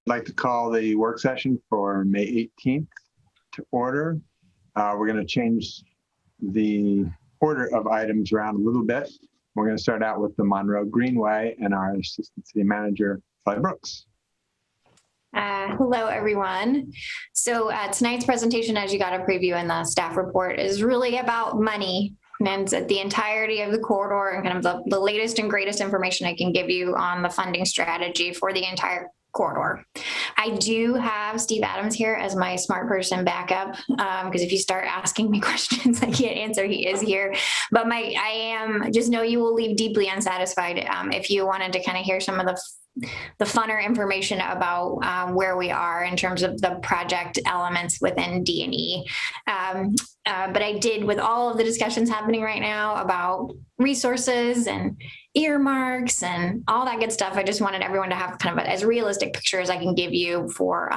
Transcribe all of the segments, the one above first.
like to call the work session for May 18th to order. We're going to change the order of items around a little bit. We're going to start out with the Monroe Greenway and our Assistant City Manager, Sally Brooks. Hello, everyone. So tonight's presentation, as you got a preview in the staff report, is really about money and the entirety of the corridor and kind of the latest and greatest information I can give you on the funding strategy for the entire corridor. I do have Steve Adams here as my smart person backup, because if you start asking me questions I can't answer, he is here. But just know you will leave deeply unsatisfied if you wanted to kind of hear some of the funner information about where we are in terms of the project elements within D&E. But I did, with all of the discussions happening right now about resources and earmarks and all that good stuff, I just wanted everyone to have kind of as realistic picture as I can give you for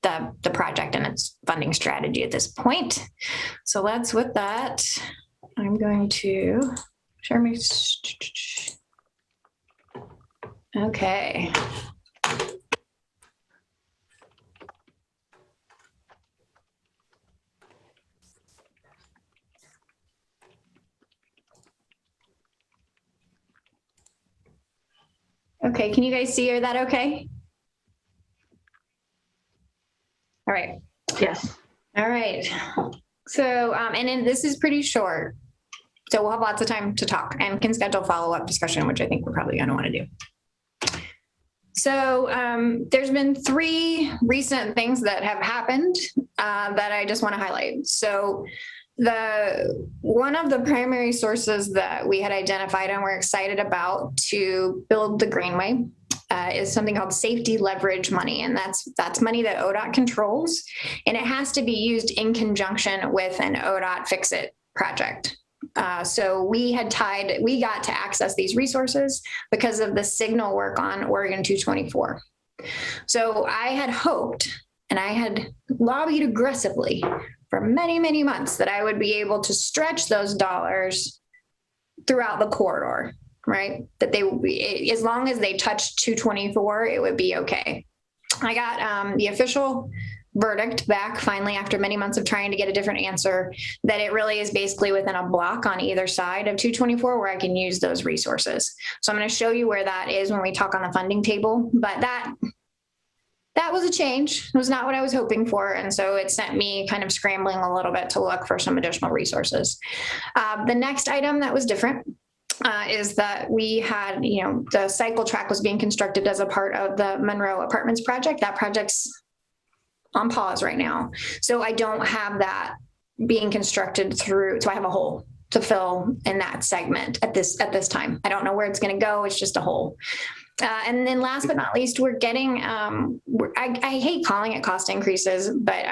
the project and its funding strategy at this point. So with that, I'm going to share my... Okay. Okay, can you guys see, are that okay? All right. Yes. All right. So, and then this is pretty short, so we'll have lots of time to talk and can schedule follow-up discussion, which I think we're probably going to want to do. So there's been 3 recent things that have happened that I just want to highlight. So one of the primary sources that we had identified and we're excited about to build the Greenway is something called safety leverage money. And that's money that ODOT controls, and it has to be used in conjunction with an ODOT Fix-It project. So we got to access these resources because of the signal work on Oregon 224. So I had hoped, and I had lobbied aggressively for many, many months, that I would be able to stretch those dollars throughout the corridor, right? That they would be, as long as they touched 224, it would be okay. I got the official verdict back finally after many months of trying to get a different answer, that it really is basically within a block on either side of 224 where I can use those resources. So I'm going to show you where that is when we talk on the funding table, but that was a change. It was not what I was hoping for. And so it sent me kind of scrambling a little bit to look for some additional resources. The next item that was different is that we had, the cycle track was being constructed as a part of the Monroe Apartments project. That project's on pause right now. So I don't have that being constructed through, so I have a hole to fill in that segment at this time. I don't know where it's going to go. It's just a hole. And then last but not least, we're getting, I hate calling it cost increases, but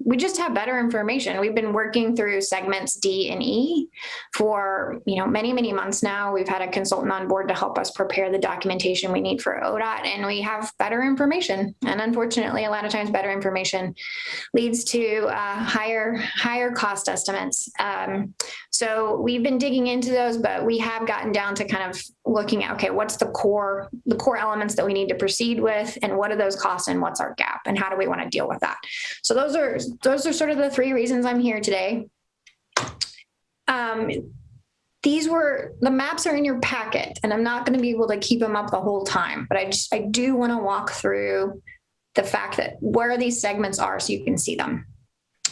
we just have better information. We've been working through segments D and E for, many, many months now. We've had a consultant on board to help us prepare the documentation we need for ODOT, and we have better information. And unfortunately, a lot of times better information leads to higher cost estimates. So we've been digging into those, but we have gotten down to kind of looking at, okay, what's the core elements that we need to proceed with, and what are those costs, and what's our gap, and how do we want to deal with that? So those are sort of the 3 reasons I'm here today. The maps are in your packet, and I'm not going to be able to keep them up the whole time, but I do want to walk through the fact that where these segments are so you can see them.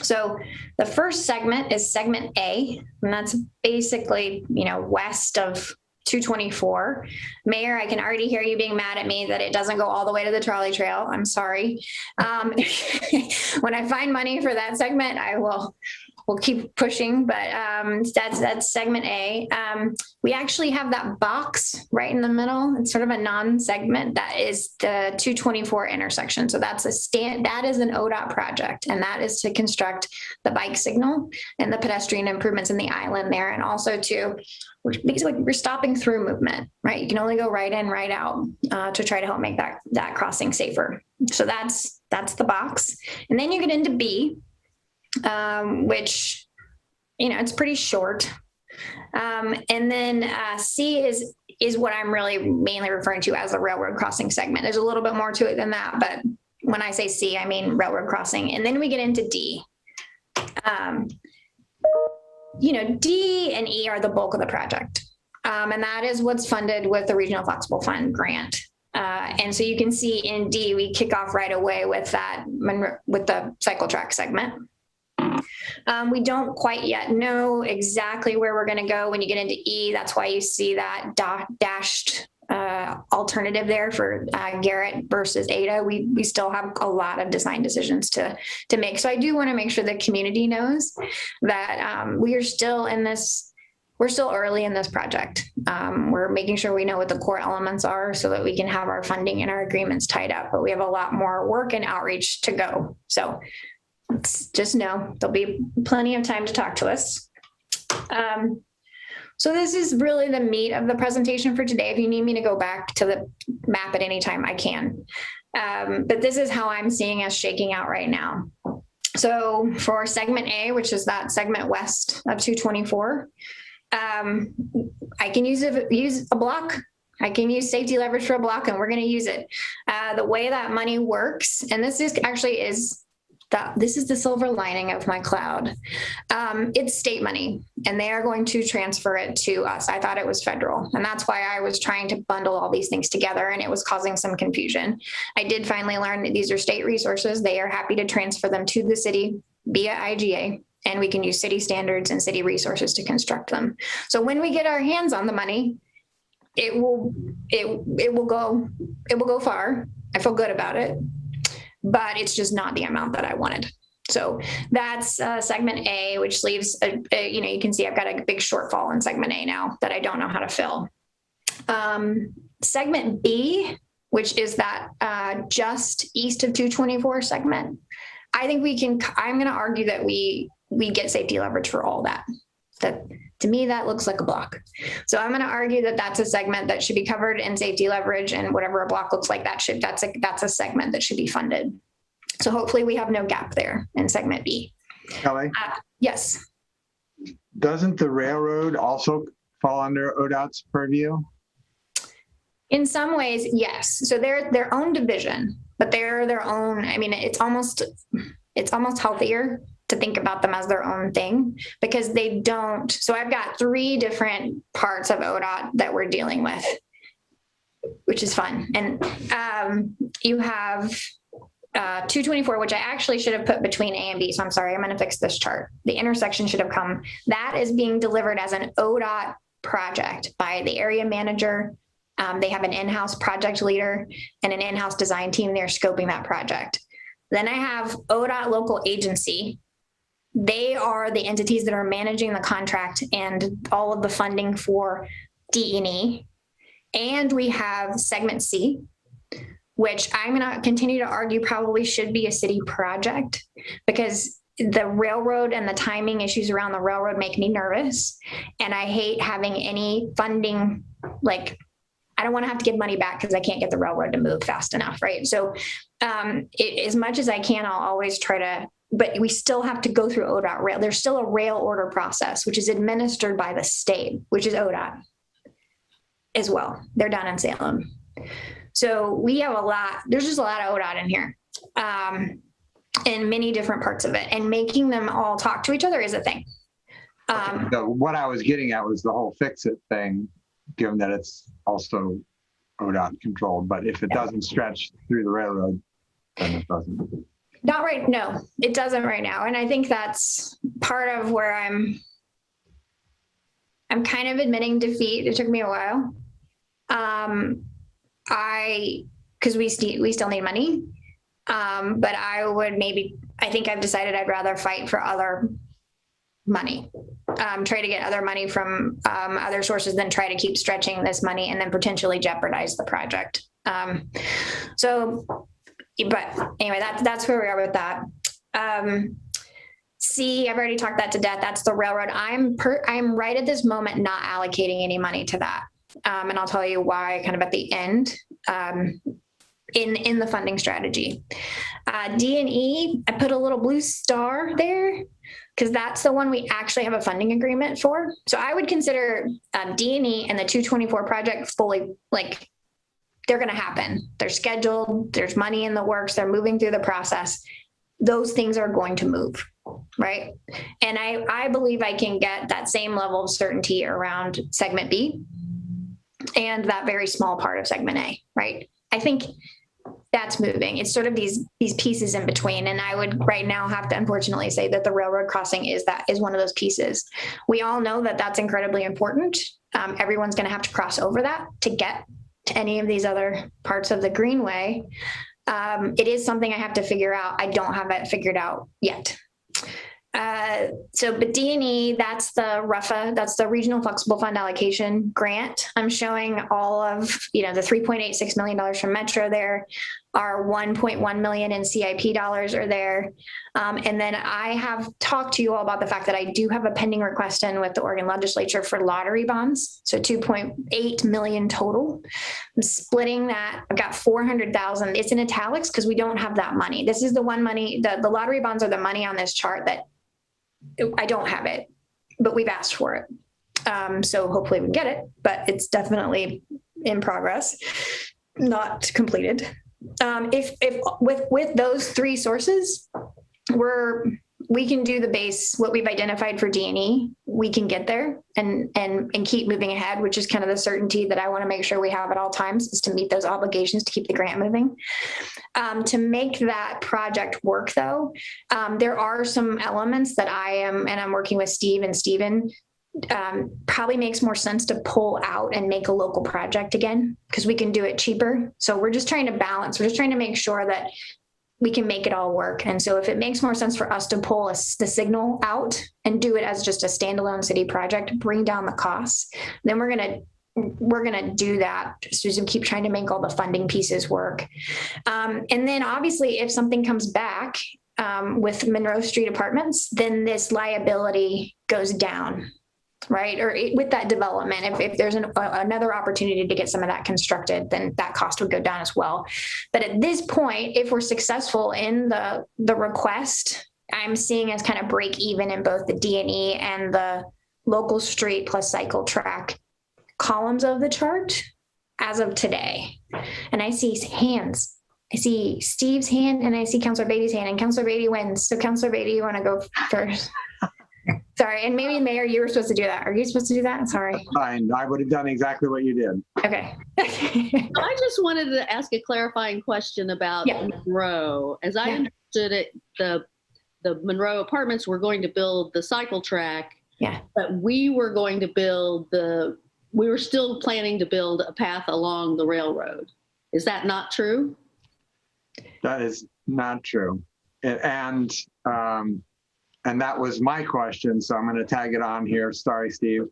So the first segment is segment A, and that's basically, west of 224. Mayor, I can already hear you being mad at me that it doesn't go all the way to the trolley trail. I'm sorry. When I find money for that segment, we'll keep pushing, but that's segment A. We actually have that box right in the middle. It's sort of a non-segment. That is the 224 intersection. So that is an ODOT project, and that is to construct the bike signal and the pedestrian improvements in the island there, and also we're stopping through movement, right? You can only go right in, right out to try to help make that crossing safer. So that's the box. And then you get into B, which, it's pretty short. And then C is is what I'm really mainly referring to as the railroad crossing segment. There's a little bit more to it than that, but when I say C, I mean railroad crossing. And then we get into D. D and E are the bulk of the project. And that is what's funded with the Regional Flexible Fund grant. And so you can see in D, we kick off right away with that, with the cycle track segment. We don't quite yet know exactly where we're going to go when you get into E. That's why you see that dashed alternative there for Garrett versus Ada. We still have a lot of design decisions to make. So I do want to make sure the community knows that we are still in this. We're still early in this project. We're making sure we know what the core elements are so that we can have our funding and our agreements tied up, but we have a lot more work and outreach to go. So just know there'll be plenty of time to talk to us. So this is really the meat of the presentation for today. If you need me to go back to the map at any time, I can. But this is how I'm seeing us shaking out right now. So for segment A, which is that segment west of 224, I can use a block. I can use safety leverage for a block, and we're going to use it. The way that money works, and this is the silver lining of my cloud. It's state money, and they are going to transfer it to us. I thought it was federal, and that's why I was trying to bundle all these things together, and it was causing some confusion. I did finally learn that these are state resources. They are happy to transfer them to the city via IGA, and we can use city standards and city resources to construct them. So when we get our hands on the money, it will go far. I feel good about it, but it's just not the amount that I wanted. So that's segment A, which leaves, you can see I've got a big shortfall in segment A now that I don't know how to fill. Segment B, which is that just east of 224 segment, I think I'm going to argue that we get safety leverage for all that. That to me, that looks like a block. So I'm going to argue that that's a segment that should be covered in safety leverage, and whatever a block looks like, that's a segment that should be funded. So hopefully we have no gap there in segment B. Kelly? Yes. Doesn't the railroad also fall under ODOT's purview? In some ways, yes. So they're their own division, but they're their own. I mean, it's almost healthier to think about them as their own thing, because they don't. So I've got 3 different parts of ODOT that we're dealing with, which is fun. And you have 224, which I actually should have put between A and B. So I'm sorry, I'm going to fix this chart. The intersection should have come. That is being delivered as an ODOT project by the area manager. They have an in-house project leader and an in-house design team. They're scoping that project. Then I have ODOT local agency. They are the entities that are managing the contract and all of the funding for D&E. And we have segment C, which I'm going to continue to argue probably should be a city project, because the railroad and the timing issues around the railroad make me nervous. And I hate having any funding, I don't want to have to give money back because I can't get the railroad to move fast enough, right? So as much as I can, I'll always try to, but we still have to go through ODOT rail. There's still a rail order process, which is administered by the state, which is ODOT as well. They're down in Salem. So we have there's just a lot of ODOT in here, in many different parts of it, and making them all talk to each other is a thing. So what I was getting at was the whole fix-it thing, given that it's also ODOT controlled, but if it doesn't stretch through the railroad, then it doesn't. Not right. No, it doesn't right now. And I think that's part of where I'm kind of admitting defeat. It took me a while. Because we still need money. But I think I've decided I'd rather fight for other money, try to get other money from other sources than try to keep stretching this money and then potentially jeopardize the project. But anyway, that's where we are with that. C, I've already talked that to death. That's the railroad. I'm right at this moment not allocating any money to that. And I'll tell you why kind of at the end in the funding strategy. D and E, I put a little blue star there. because that's the one we actually have a funding agreement for. So I would consider D&E and the 224 project fully, like, they're going to happen. They're scheduled. There's money in the works. They're moving through the process. Those things are going to move, right? And I believe I can get that same level of certainty around segment B and that very small part of segment A, right? I think that's moving. It's sort of these pieces in between. And I would right now have to unfortunately say that the railroad crossing is one of those pieces. We all know that that's incredibly important. Everyone's going to have to cross over that to get to any of these other parts of the Greenway. It is something I have to figure out. I don't have it figured out yet. But D&E, that's the RUFA, that's the Regional Flexible Fund Allocation Grant. I'm showing all of, the $3.86 million from Metro there, our $1.1 million in CIP dollars are there. And then I have talked to you all about the fact that I do have a pending request in with the Oregon legislature for lottery bonds. So 2.8 million total. I'm splitting that. I've got 400,000. It's in italics because we don't have that money. This is the one money, the lottery bonds are the money on this chart that I don't have it, but we've asked for it. So hopefully we can get it, but it's definitely in progress, not completed. If with those three sources, we can do the base, what we've identified for D&E, we can get there and keep moving ahead, which is kind of the certainty that I want to make sure we have at all times, is to meet those obligations to keep the grant moving. To make that project work though, there are some elements that I'm working with Steve and Steven, probably makes more sense to pull out and make a local project again, because we can do it cheaper. So we're just trying to balance. We're just trying to make sure that we can make it all work. And so if it makes more sense for us to pull the signal out and do it as just a standalone city project, bring down the costs, then we're going to do that, just as we keep trying to make all the funding pieces work. And then obviously if something comes back with Monroe Street Apartments, then this liability goes down, right? Or with that development, if there's another opportunity to get some of that constructed, then that cost would go down as well. But at this point, if we're successful in the request, I'm seeing as kind of break even in both the D&E and the local street plus cycle track columns of the chart as of today. And I see hands. I see Steve's hand and I see Councilor Beatty's hand, and Councilor Beatty wins. So Councilor Beatty, you want to go first? Sorry, and maybe Mayor, you were supposed to do that. Are you supposed to do that? Sorry. Fine, I would have done exactly what you did. Okay. I just wanted to ask a clarifying question about Monroe. As I understood it, the Monroe Apartments were going to build the cycle track. Yeah. But we were going to we were still planning to build a path along the railroad. Is that not true? That is not true. And that was my question, so I'm going to tag it on here. Sorry, Steve.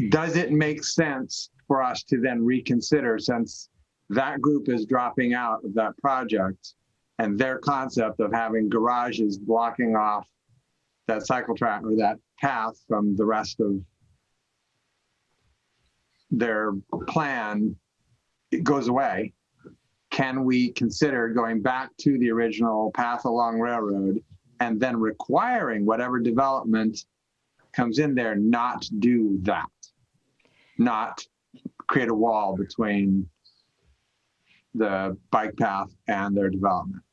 Does it make sense for us to then reconsider, since that group is dropping out of that project and their concept of having garages blocking off that cycle track or that path from the rest of their plan, it goes away? Can we consider going back to the original path along railroad and then requiring whatever development comes in there not do that, not create a wall between the bike path and their development?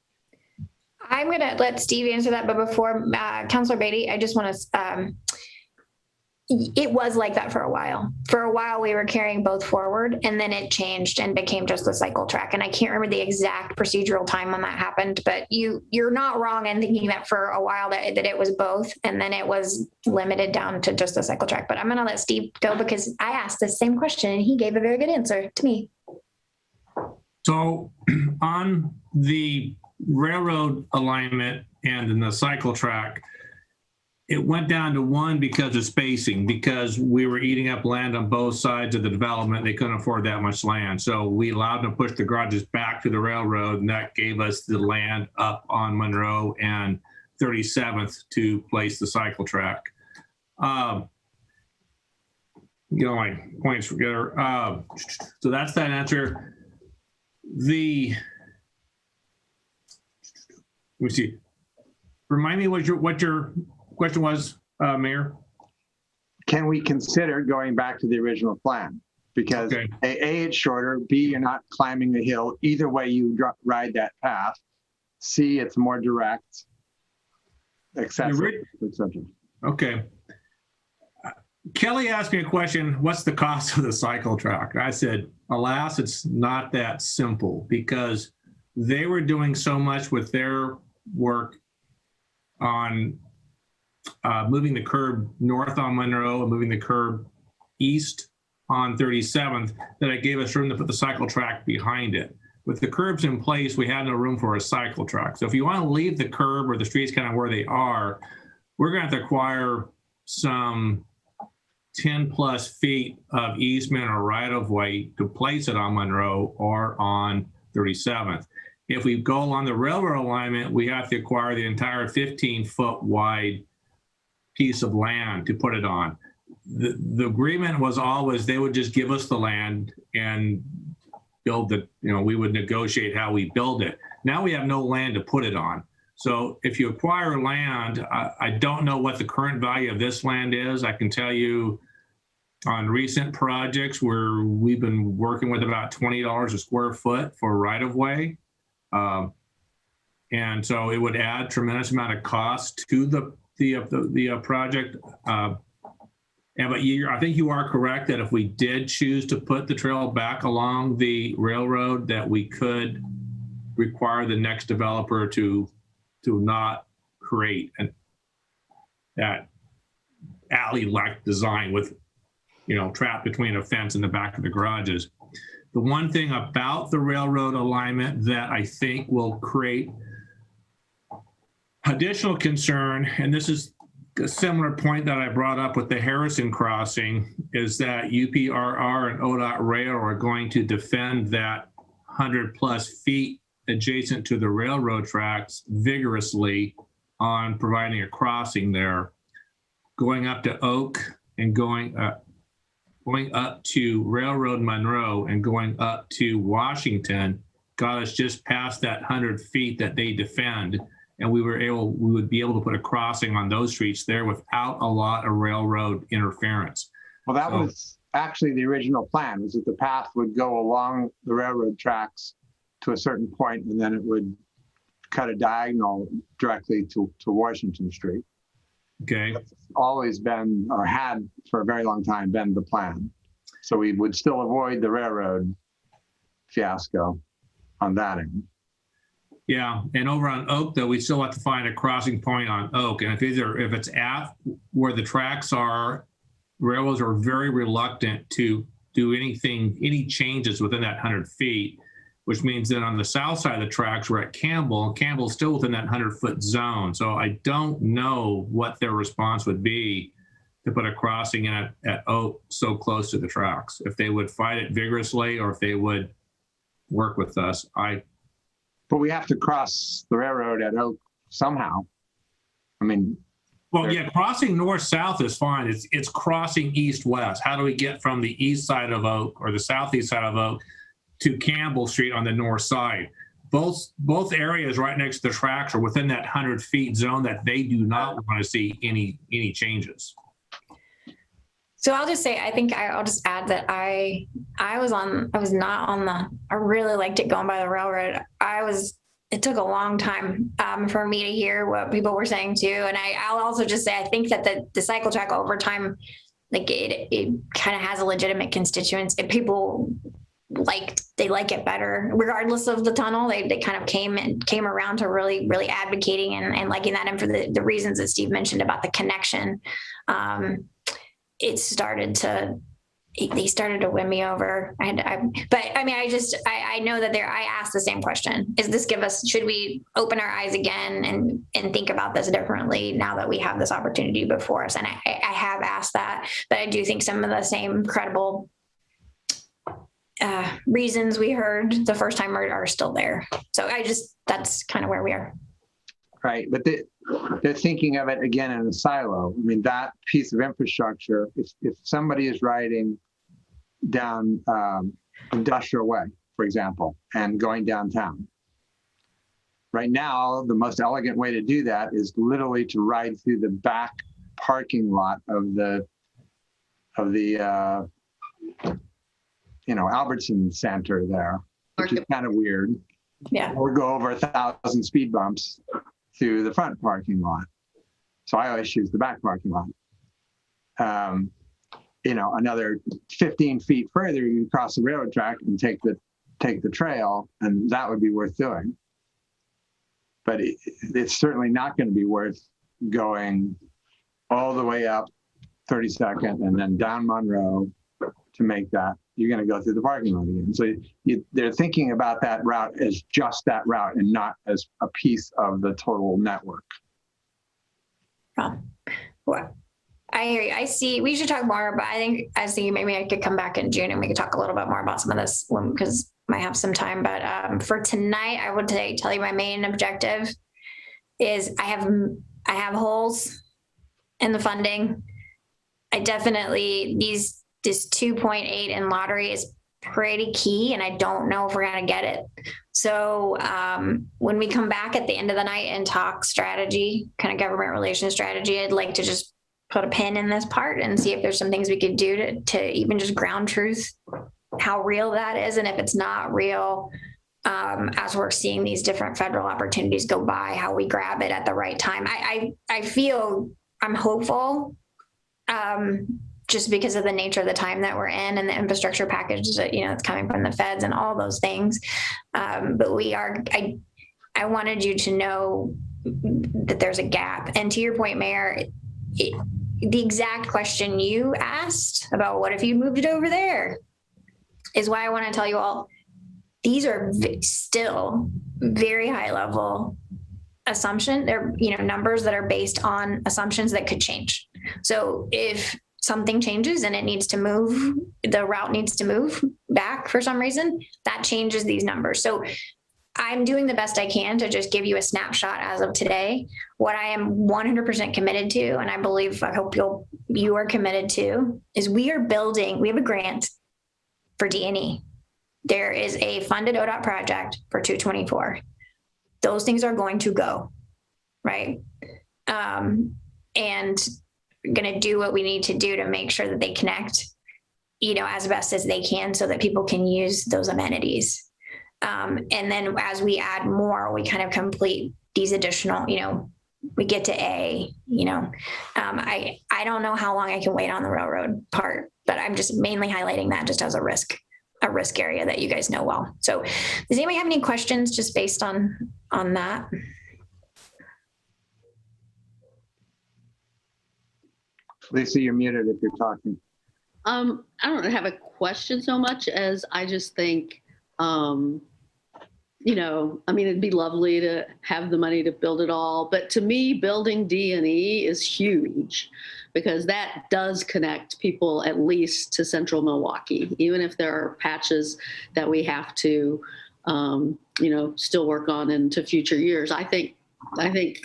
I'm going to let Steve answer that, but before Councilor Beatty, I just want to, it was like that for a while. For a while, we were carrying both forward, and then it changed and became just the cycle track. And I can't remember the exact procedural time when that happened, but you're not wrong in thinking that for a while that it was both, and then it was limited down to just the cycle track. But I'm going to let Steve go because I asked the same question and he gave a very good answer to me. So on the railroad alignment and in the cycle track, it went down to one because of spacing, because we were eating up land on both sides of the development. They couldn't afford that much land. So we allowed them to push the garages back to the railroad, and that gave us the land up on Monroe and 37th to place the cycle track. My points together. So that's that answer. Let me see. Remind me what your question was, Mayor? Can we consider going back to the original plan? Because Okay. A, it's shorter, B, you're not climbing the hill. Either way you ride that path. C, it's more direct, accessible, etc. Okay. Kelly asked me a question, what's the cost of the cycle track? I said, alas, it's not that simple, because they were doing so much with their work on moving the curb north on Monroe and moving the curb east on 37th that it gave us room to put the cycle track behind it. With the curbs in place, we had no room for a cycle track. So if you want to leave the curb or the streets kind of where they are, we're going to have to acquire some 10 plus feet of easement or right of way to place it on Monroe or on 37th. If we go along the railroad alignment, we have to acquire the entire 15-foot wide piece of land to put it on. The agreement was always they would just give us the land and build the, we would negotiate how we build it. Now we have no land to put it on. So if you acquire land, I don't know what the current value of this land is. I can tell you on recent projects where we've been working with about $20 a square foot for right of way. And so it would add tremendous amount of cost to the project. But I think you are correct that if we did choose to put the trail back along the railroad, that we could require the next developer to not create that alley-like design with, trapped between a fence and the back of the garages. The one thing about the railroad alignment that I think will create additional concern, and this is a similar point that I brought up with the Harrison crossing, is that UPRR and ODOT Rail are going to defend that 100 plus feet adjacent to the railroad tracks vigorously on providing a crossing there. Going up to Oak and going up to Railroad Monroe and going up to Washington got us just past that 100 feet that they defend. And we would be able to put a crossing on those streets there without a lot of railroad interference. Well, that was actually the original plan, was that the path would go along the railroad tracks to a certain point, and then it would cut a diagonal directly to Washington Street. Okay. That's always been, or had for a very long time, been the plan. So we would still avoid the railroad fiasco on that end. Yeah, and over on Oak, though, we still have to find a crossing point on Oak. And if it's at where the tracks are, railroads are very reluctant to do any changes within that 100 feet, which means that on the south side of the tracks, we're at Campbell, and Campbell's still within that 100-foot zone. So I don't know what their response would be to put a crossing in at Oak so close to the tracks. If they would fight it vigorously or if they would work with us. But we have to cross the railroad at Oak somehow. Well, yeah, crossing north-south is fine. It's crossing east-west. How do we get from the east side of Oak or the southeast side of Oak to Campbell Street on the north side? Both areas right next to the tracks are within that 100-feet zone that they do not want to see any changes. So I'll just say, I think I'll just add that I really liked it going by the railroad. It took a long time for me to hear what people were saying too. And I'll also just say, I think that the cycle track over time, like it kind of has a legitimate constituents. If people like it better, regardless of the tunnel, they kind of came around to really, really advocating and liking that. And for the reasons that Steve mentioned about the connection, they started to win me over. I know that I asked the same question. Should we open our eyes again and think about this differently now that we have this opportunity before us? And I have asked that, but I do think some of the same credible reasons we heard the first time are still there. So that's kind of where we are. Right, but they're thinking of it again in a silo. That piece of infrastructure, if somebody is riding down Industrial Way, for example, and going downtown, Right now, the most elegant way to do that is literally to ride through the back parking lot of the Albertson Center there, which is kind of weird. Yeah. Or go over 1,000 speed bumps through the front parking lot. So I always choose the back parking lot. Another 15 feet further, you cross the railroad track and take the trail, and that would be worth doing. But it's certainly not going to be worth going all the way up 32nd and then down Monroe to make that. You're going to go through the parking lot again. So they're thinking about that route as just that route and not as a piece of the total network. Well, I hear you. I see. We should talk more, but I think maybe I could come back in June and we could talk a little bit more about some of this because I might have some time. But for tonight, I would tell you my main objective is I have holes in the funding. I definitely this 2.8 in lottery is pretty key, and I don't know if we're gonna get it. So when we come back at the end of the night and talk strategy, kind of government relations strategy, I'd like to just put a pin in this part and see if there's some things we could do to even just ground truth how real that is, and if it's not real, as we're seeing these different federal opportunities go by, how we grab it at the right time. I feel I'm hopeful. Just because of the nature of the time that we're in and the infrastructure package that, it's coming from the feds and all those things. But I wanted you to know that there's a gap. And to your point, Mayor, the exact question you asked about what if you moved it over there is why I want to tell you all, these are still very high level assumption. They're, numbers that are based on assumptions that could change. So if something changes and it needs to move, the route needs to move back for some reason, that changes these numbers. So I'm doing the best I can to just give you a snapshot as of today. What I am 100% committed to, and I hope you are committed to, is we have a grant for D&E. There is a funded ODOT project for 224. Those things are going to go, right? And going to do what we need to do to make sure that they connect, as best as they can so that people can use those amenities. And then as we add more, we kind of complete these additional, we get to A, I don't know how long I can wait on the railroad part, but I'm just mainly highlighting that just as a risk area that you guys know well. So does anybody have any questions just based on that? Lisa, you're muted if you're talking. I don't have a question so much as I just think, it'd be lovely to have the money to build it all. But to me, building D&E is huge because that does connect people at least to central Milwaukee, even if there are patches that we have to, still work on into future years. I think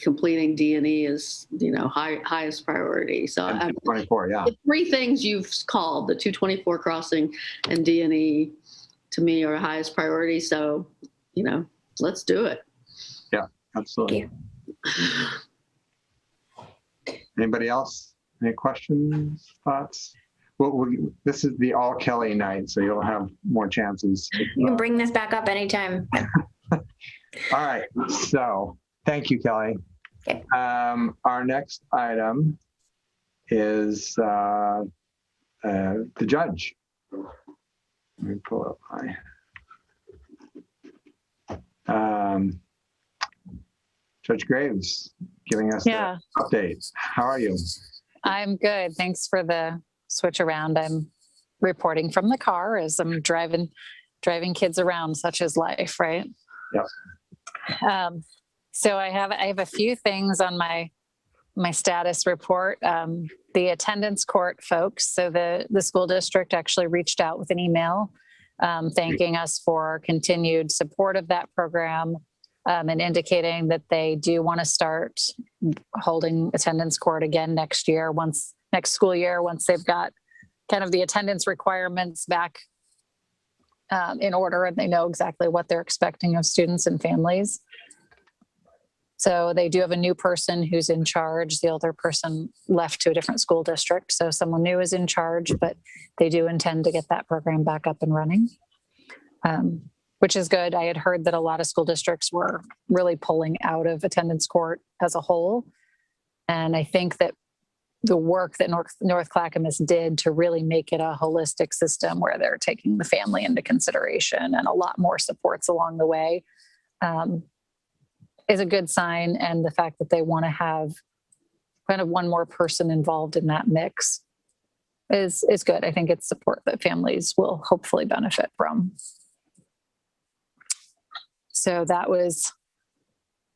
completing D&E is, highest priority. So 224, yeah. The three things you've called, the 224 crossing and D&E, to me are highest priority. So, let's do it. Yeah, absolutely. Anybody else? Any questions, thoughts? Well, this is the all Kelly night, so you'll have more chances. You can bring this back up anytime. All right, so thank you, Kelly. Okay. Our next item is the judge. Let me pull up my Judge Graves giving us the update. How are you? I'm good. Thanks for the switch around. I'm reporting from the car as I'm driving kids around, such as life, right? Yep. So I have a few things on my status report. The attendance court folks, so the school district actually reached out with an email thanking us for continued support of that program and indicating that they do want to start holding attendance court again next school year, once they've got kind of the attendance requirements back in order and they know exactly what they're expecting of students and families. So they do have a new person who's in charge. The older person left to a different school district. So someone new is in charge, but they do intend to get that program back up and running, which is good. I had heard that a lot of school districts were really pulling out of attendance court as a whole. And I think that the work that North Clackamas did to really make it a holistic system where they're taking the family into consideration and a lot more supports along the way is a good sign. And the fact that they want to have kind of one more person involved in that mix is good. I think it's support that families will hopefully benefit from. So that was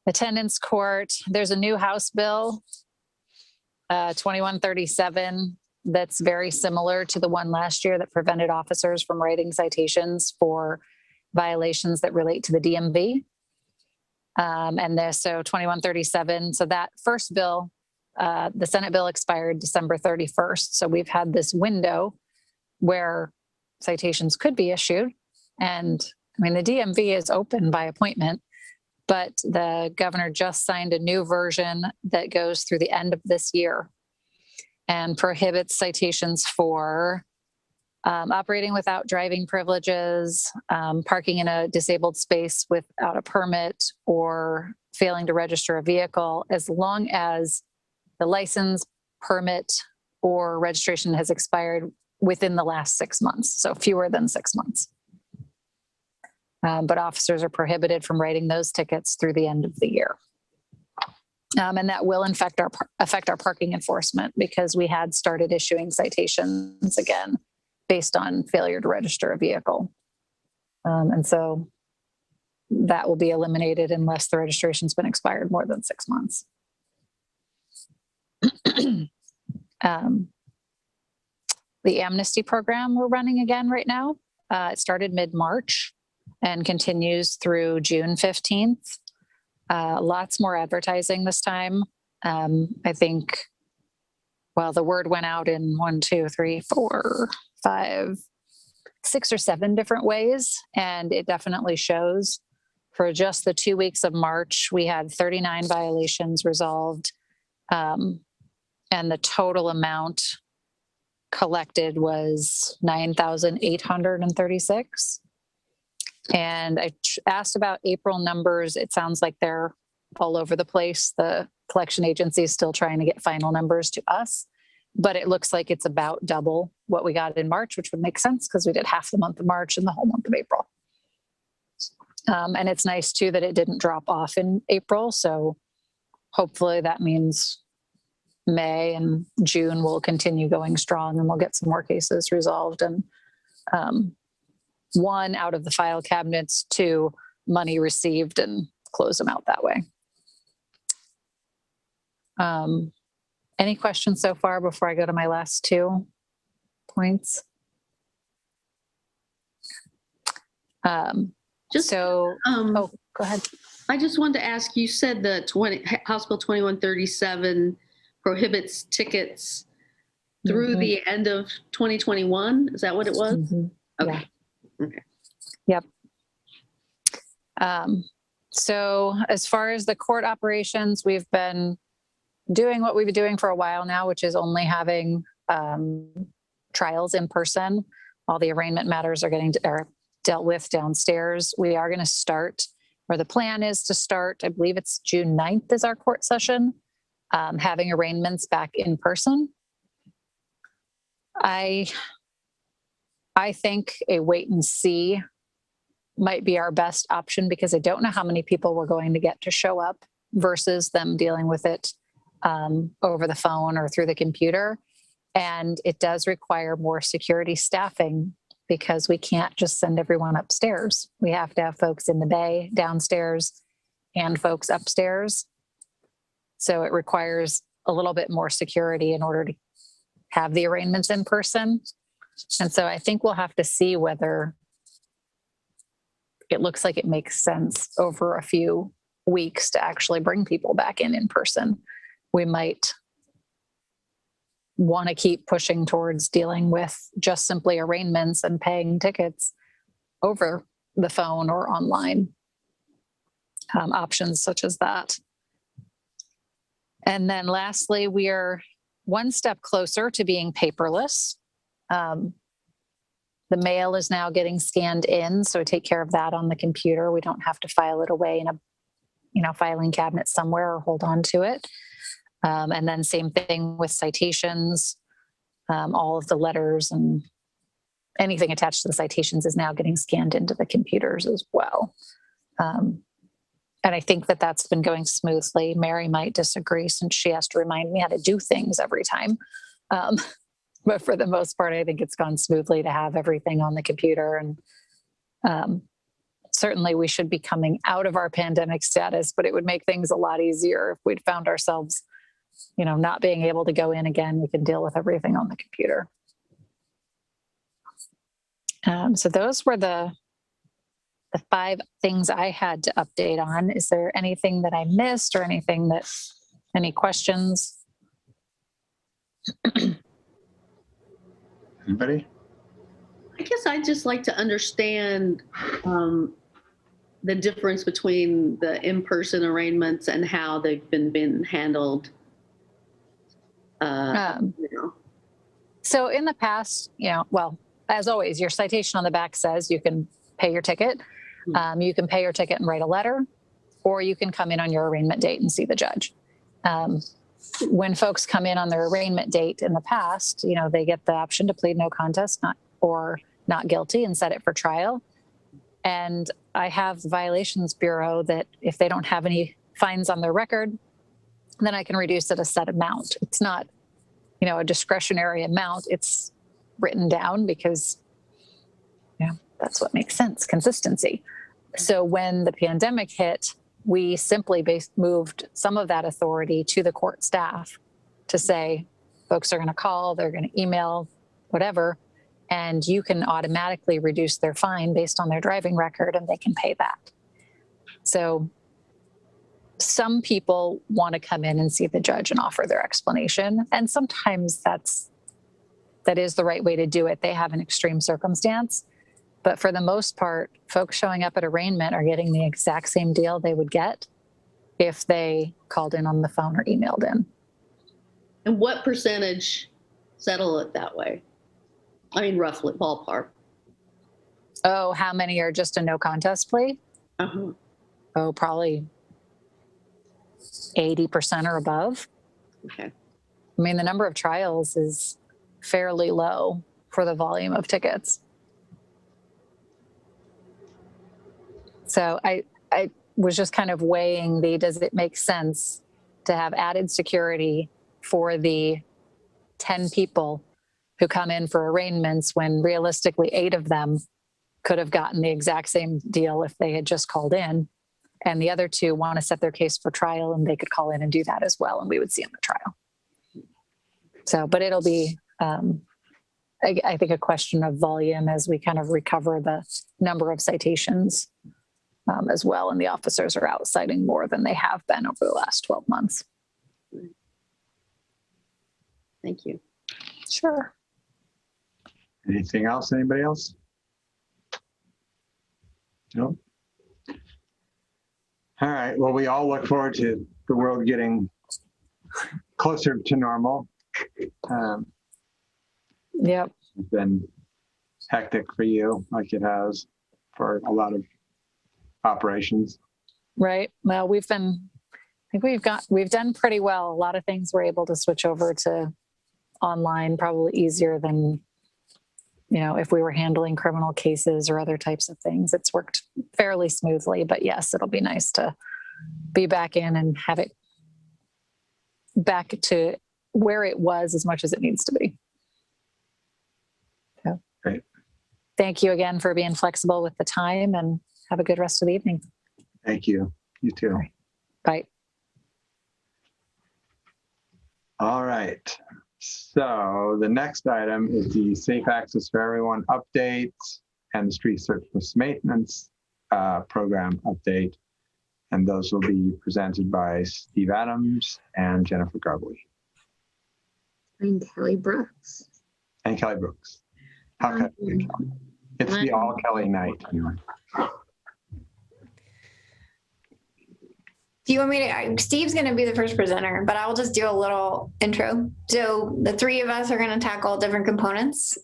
attendance court. There's a new House bill, 2137, that's very similar to the one last year that prevented officers from writing citations for violations that relate to the DMV. So 2137. So that first bill, the Senate bill expired December 31st. So we've had this window where citations could be issued. And I mean, the DMV is open by appointment, but the governor just signed a new version that goes through the end of this year and prohibits citations for operating without driving privileges, parking in a disabled space without a permit, or failing to register a vehicle, as long as the license, permit, or registration has expired within the last 6 months, so fewer than 6 months. But officers are prohibited from writing those tickets through the end of the year. And that will affect our parking enforcement, because we had started issuing citations again based on failure to register a vehicle. And so that will be eliminated unless the registration's been expired more than 6 months. The amnesty program we're running again right now. It started mid-March and continues through June 15th. Lots more advertising this time. I think, well, the word went out in 1, 2, 3, 4, 5, 6 or 7 different ways. And it definitely shows. For just the 2 weeks of March, we had 39 violations resolved. And the total amount collected was $9,836. And I asked about April numbers. It sounds like they're all over the place. The collection agency is still trying to get final numbers to us, but it looks like it's about double what we got in March, which would make sense because we did half the month of March and the whole month of April. And it's nice too that it didn't drop off in April. So hopefully that means May and June will continue going strong and we'll get some more cases resolved. And 1, out of the file cabinets, 2, money received, and close them out that way. Any questions so far before I go to my last 2 points? Oh, go ahead. I just wanted to ask, you said that House Bill 2137 prohibits tickets through the end of 2021. Is that what it was? Mm-hmm. Okay. Yeah. Okay. Yep. So as far as the court operations, we've been doing what we've been doing for a while now, which is only having trials in person. All the arraignment matters are dealt with downstairs. We are going to start, or the plan is to start, I believe it's June 9th is our court session, having arraignments back in person. I think a wait and see might be our best option, because I don't know how many people we're going to get to show up versus them dealing with it over the phone or through the computer. And it does require more security staffing, because we can't just send everyone upstairs. We have to have folks in the bay downstairs and folks upstairs. So it requires a little bit more security in order to have the arraignments in person. And so I think we'll have to see whether it looks like it makes sense over a few weeks to actually bring people back in person. We might want to keep pushing towards dealing with just simply arraignments and paying tickets over the phone or online, options such as that. And then lastly, we are one step closer to being paperless. The mail is now getting scanned in, so take care of that on the computer. We don't have to file it away in a filing cabinet somewhere or hold on to it. And then same thing with citations. All of the letters and anything attached to the citations is now getting scanned into the computers as well. And I think that that's been going smoothly. Mary might disagree since she has to remind me how to do things every time. But for the most part, I think it's gone smoothly to have everything on the computer. And certainly we should be coming out of our pandemic status, but it would make things a lot easier if we'd found ourselves, not being able to go in again. We can deal with everything on the computer. So those were the 5 things I had to update on. Is there anything that I missed or any questions? Anybody? I guess I'd just like to understand the difference between the in-person arraignments and how they've been handled. So in the past, as always, your citation on the back says you can pay your ticket. You can pay your ticket and write a letter, or you can come in on your arraignment date and see the judge. When folks come in on their arraignment date in the past, they get the option to plead no contest or not guilty and set it for trial. And I have the Violations Bureau that if they don't have any fines on their record, then I can reduce it a set amount. It's not, a discretionary amount. It's written down because, that's what makes sense, consistency. So when the pandemic hit, we simply moved some of that authority to the court staff to say, folks are going to call, they're going to email, whatever, and you can automatically reduce their fine based on their driving record and they can pay that. So some people want to come in and see the judge and offer their explanation. And sometimes that is the right way to do it. They have an extreme circumstance. But for the most part, folks showing up at arraignment are getting the exact same deal they would get if they called in on the phone or emailed in. And what percentage settle it that way? I mean, roughly, ballpark. Oh, how many are just a no contest plea? Uh-huh. Oh, probably 80% or above. Okay. I mean, the number of trials is fairly low for the volume of tickets. So I was just kind of weighing does it make sense to have added security for the 10 people who come in for arraignments when realistically 8 of them could have gotten the exact same deal if they had just called in, and the other 2 want to set their case for trial and they could call in and do that as well, and we would see them at trial. So, but it'll be, I think, a question of volume as we kind of recover the number of citations as well, and the officers are out citing more than they have been over the last 12 months. Thank you. Sure. Anything else? Anybody else? No? All right. Well, we all look forward to the world getting closer to normal. Yep. It's been hectic for you, like it has for a lot of operations. Right. Well, we've done pretty well. A lot of things we're able to switch over to online, probably easier than, if we were handling criminal cases or other types of things. It's worked fairly smoothly, but yes, it'll be nice to be back in and have it back to where it was as much as it needs to be. So, great. Thank you again for being flexible with the time, and have a good rest of the evening. Thank you. You too. Right. Bye. All right. So the next item is the Safe Access for Everyone update and the Street Surface Maintenance program update. And those will be presented by Steve Adams and Jennifer Garbely. And Kelly Brooks. And Kelly Brooks. How can it's the all Kelly night. Anyway. Do you want me to? Steve's going to be the first presenter, but I'll just do a little intro. So the three of us are going to tackle different components.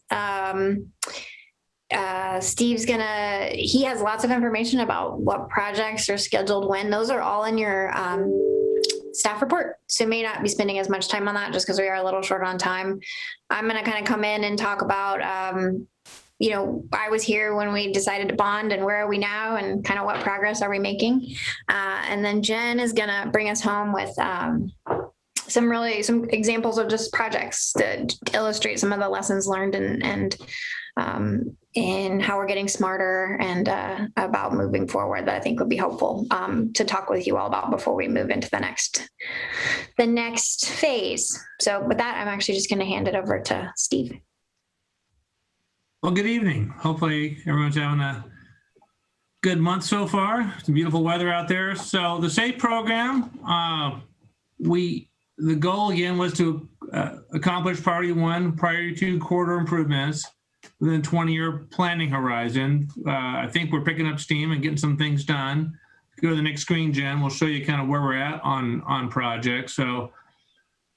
Steve's he has lots of information about what projects are scheduled when. Those are all in your staff report. So may not be spending as much time on that just because we are a little short on time. I'm going to kind of come in and talk about, I was here when we decided to bond and where are we now and kind of what progress are we making. And then Jen is going to bring us home with some examples of just projects to illustrate some of the lessons learned and how we're getting smarter and about moving forward that I think would be helpful to talk with you all about before we move into the next phase. So with that, I'm actually just going to hand it over to Steve. Well, good evening. Hopefully everyone's having a good month so far. It's beautiful weather out there. So the SAFE program, the goal again was to accomplish priority 1, priority 2 corridor improvements within a 20-year planning horizon. I think we're picking up steam and getting some things done. Go to the next screen, Jen. We'll show you kind of where we're at on projects. So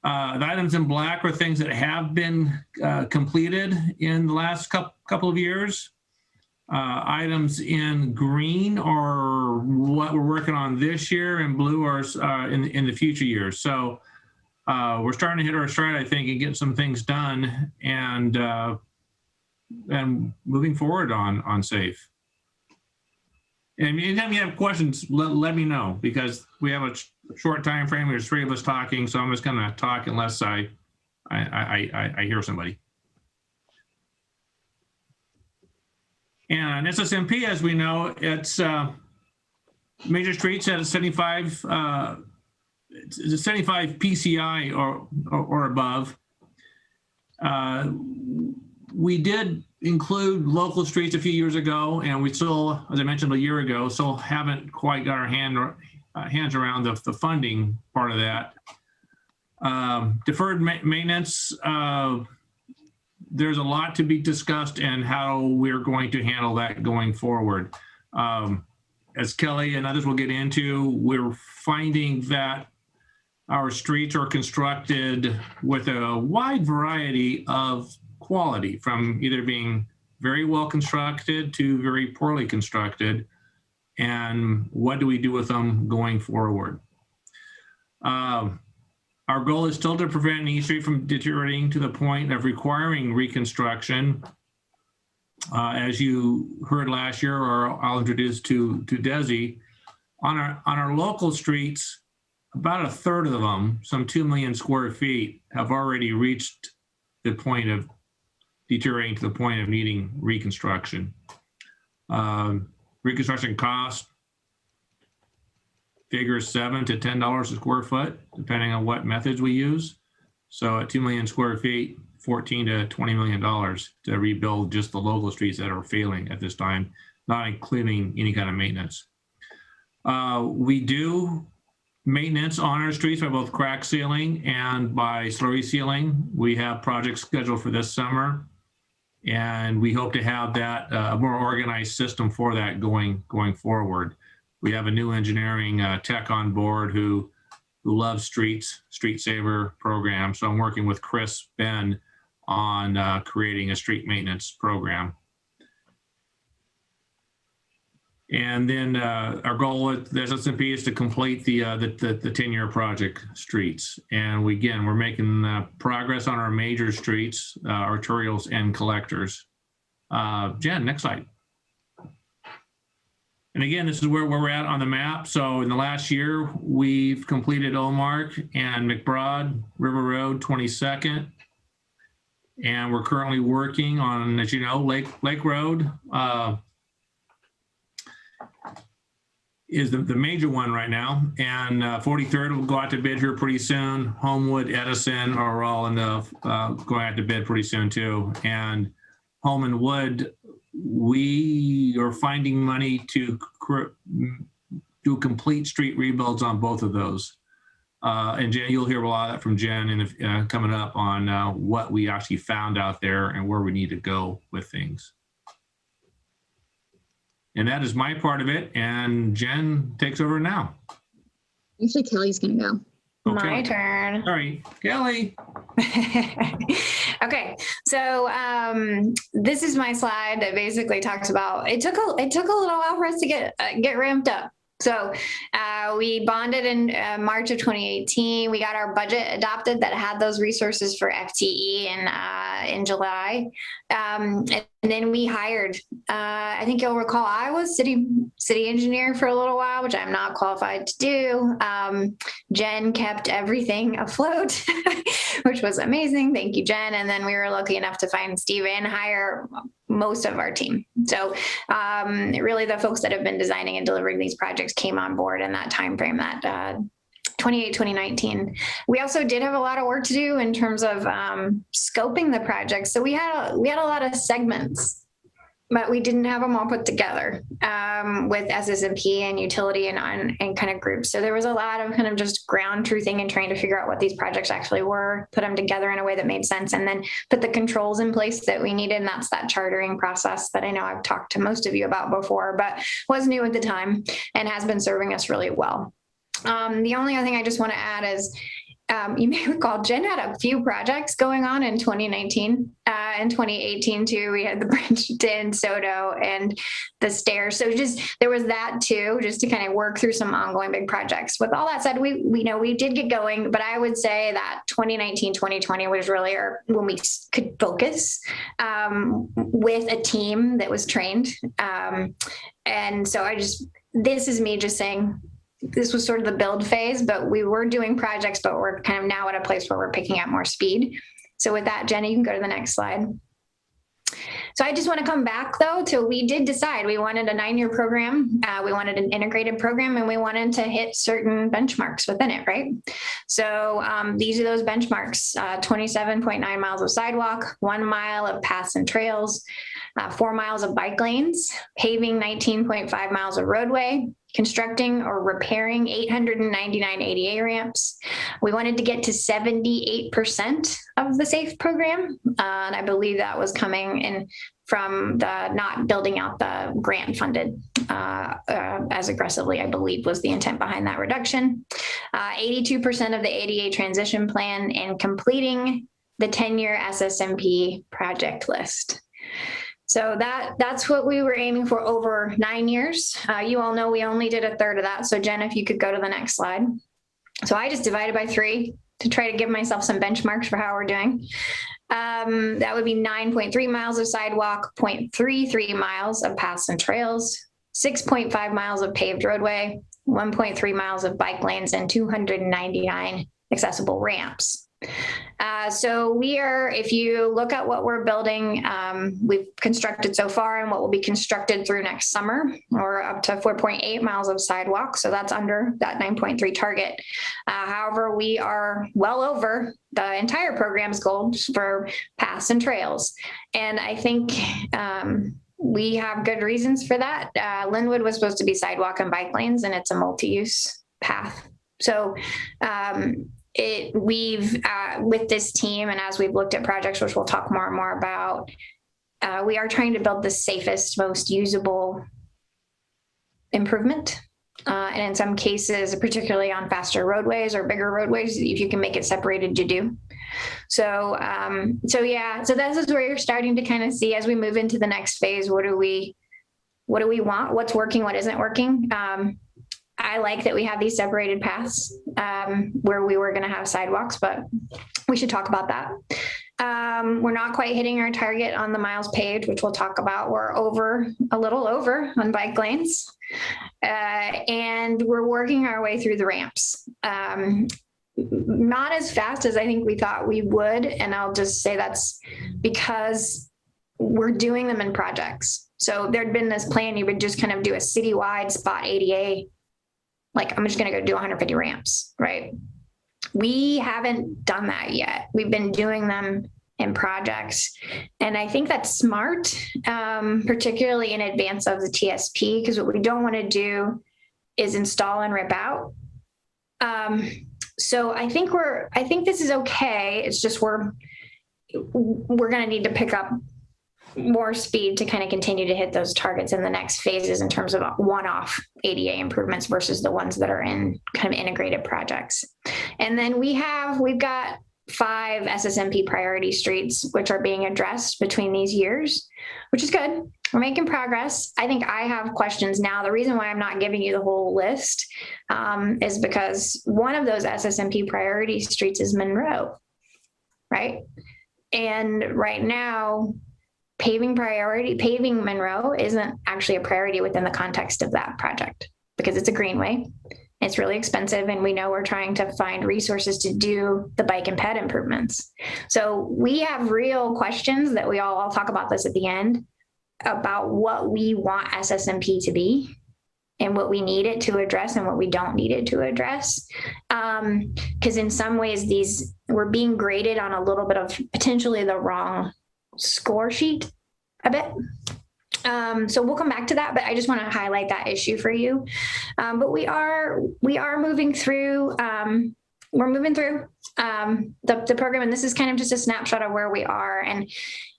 the items in black are things that have been completed in the last couple of years. Items in green are what we're working on this year, and blue are in the future years. So we're starting to hit our stride, I think, and getting some things done and moving forward on SAFE. And anytime you have questions, let me know, because we have a short time frame. There's 3 of us talking, so I'm just going to talk unless I hear somebody. And SSMP, as we know, it's major streets at a 75 PCI or above. We did include local streets a few years ago, and we still, as I mentioned a year ago, still haven't quite got our hands around the funding part of that. Deferred maintenance, there's a lot to be discussed and how we're going to handle that going forward. As Kelly and others will get into, we're finding that our streets are constructed with a wide variety of quality, from either being very well constructed to very poorly constructed. And what do we do with them going forward? Our goal is still to prevent any street from deteriorating to the point of requiring reconstruction. As you heard last year, or I'll introduce to Desi, on our local streets, about a third of them, some 2 million square feet, have already reached the point of deteriorating to the point of needing reconstruction. Reconstruction cost figures $7 to $10 a square foot, depending on what methods we use. So at 2 million square feet, $14 to $20 million to rebuild just the local streets that are failing at this time, not including any kind of maintenance. We do maintenance on our streets by both crack sealing and by slurry sealing. We have projects scheduled for this summer, and we hope to have that a more organized system for that going forward. We have a new engineering tech on board who loves streets, Street Saver program. So I'm working with Chris Ben on creating a street maintenance program. And then our goal with the SSMP is to complete the 10-year project streets. And we're making progress on our major streets, arterials and collectors. Jen, next slide. And again, this is where we're at on the map. So in the last year, we've completed Olmark and McBride, River Road, 22nd. And we're currently working on, as you know, Lake Road is the major one right now. And 43rd will go out to bid here pretty soon. Homewood, Edison are all in the going out to bid pretty soon too. And Home and Wood, we are finding money to do complete street rebuilds on both of those. And Jen, you'll hear a lot of that from Jen coming up on what we actually found out there and where we need to go with things. And that is my part of it. And Jen takes over now. Actually, Kelly's gonna go. My Okay. turn. Sorry, Kelly. Okay, so this is my slide that basically talks about, it took a little while for us to get ramped up. So we bonded in March of 2018. We got our budget adopted that had those resources for FTE in July. And then we hired, I think you'll recall, I was city engineer for a little while, which I'm not qualified to do. Jen kept everything afloat, which was amazing. Thank you, Jen. And then we were lucky enough to find Steve and hire most of our team. So really the folks that have been designing and delivering these projects came on board in that time frame, that 2019. We also did have a lot of work to do in terms of scoping the project. So we had a lot of segments, but we didn't have them all put together with SSMP and utility and kind of groups. So there was a lot of kind of just ground truthing and trying to figure out what these projects actually were, put them together in a way that made sense, and then put the controls in place that we needed. And that's that chartering process that I know I've talked to most of you about before, but was new at the time and has been serving us really well. The only other thing I just want to add is you may recall Jen had a few projects going on in 2019. In 2018 too, we had the Bridgeton, Soto, and the stairs. So just there was that too, just to kind of work through some ongoing big projects. With all that said, we did get going, but I would say that 2019, 2020 was really when we could focus with a team that was trained. And so this is me just saying, this was sort of the build phase, but we were doing projects, but we're kind of now at a place where we're picking up more speed. So with that, Jenny, you can go to the next slide. So I just want to come back though to, we did decide we wanted a 9-year program. We wanted an integrated program, and we wanted to hit certain benchmarks within it, right? So these are those benchmarks: 27.9 miles of sidewalk, 1 mile of paths and trails, 4 miles of bike lanes, paving 19.5 miles of roadway, constructing or repairing 899 ADA ramps. We wanted to get to 78% of the SAFE program. And I believe that was coming in from the not building out the grant funded as aggressively, I believe was the intent behind that reduction. 82% of the ADA transition plan, and completing the 10-year SSMP project list. So that's what we were aiming for over 9 years. You all know we only did a third of that. So Jen, if you could go to the next slide. So I just divided by 3 to try to give myself some benchmarks for how we're doing. That would be 9.3 miles of sidewalk, 0.33 miles of paths and trails, 6.5 miles of paved roadway, 1.3 miles of bike lanes, and 299 accessible ramps. So we are, if you look at what we're building, we've constructed so far and what will be constructed through next summer, or up to 4.8 miles of sidewalk. So that's under that 9.3 target. However, we are well over the entire program's goals for paths and trails. And I think we have good reasons for that. Linwood was supposed to be sidewalk and bike lanes, and it's a multi-use path. So we've with this team, and as we've looked at projects, which we'll talk more and more about, we are trying to build the safest, most usable improvement. And in some cases, particularly on faster roadways or bigger roadways, if you can make it separated, you do. So this is where you're starting to kind of see, as we move into the next phase, what do we want? What's working? What isn't working? I like that we have these separated paths where we were going to have sidewalks, but we should talk about that. We're not quite hitting our target on the miles paved, which we'll talk about. We're a little over on bike lanes, and we're working our way through the ramps. Not as fast as I think we thought we would, and I'll just say that's because we're doing them in projects. So there'd been this plan, you would just kind of do a citywide spot ADA. Like, I'm just going to go do 150 ramps, right? We haven't done that yet. We've been doing them in projects. And I think that's smart, particularly in advance of the TSP, because what we don't want to do is install and rip out. So I think this is okay. It's just we're going to need to pick up more speed to kind of continue to hit those targets in the next phases in terms of one-off ADA improvements versus the ones that are in kind of integrated projects. And then we've got 5 SSMP priority streets, which are being addressed between these years, which is good. We're making progress. I think I have questions now. The reason why I'm not giving you the whole list is because one of those SSMP priority streets is Monroe, right? And right now, paving Monroe isn't actually a priority within the context of that project because it's a greenway. It's really expensive, and we know we're trying to find resources to do the bike and ped improvements. So we have real questions that I'll talk about this at the end, about what we want SSMP to be and what we need it to address and what we don't need it to address. Because in some ways, we're being graded on a little bit of potentially the wrong score sheet a bit. So we'll come back to that, but I just want to highlight that issue for you. But we are moving through, we're moving through the program, and this is kind of just a snapshot of where we are. And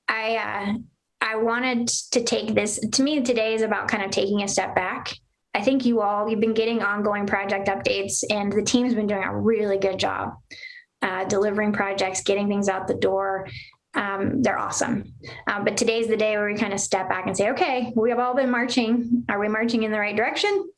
I wanted to take this, to me, today is about kind of taking a step back. I think you've been getting ongoing project updates, and the team's been doing a really good job delivering projects, getting things out the door. They're awesome. But today's the day where we kind of step back and say, okay, we have all been marching. Are we marching in the right direction?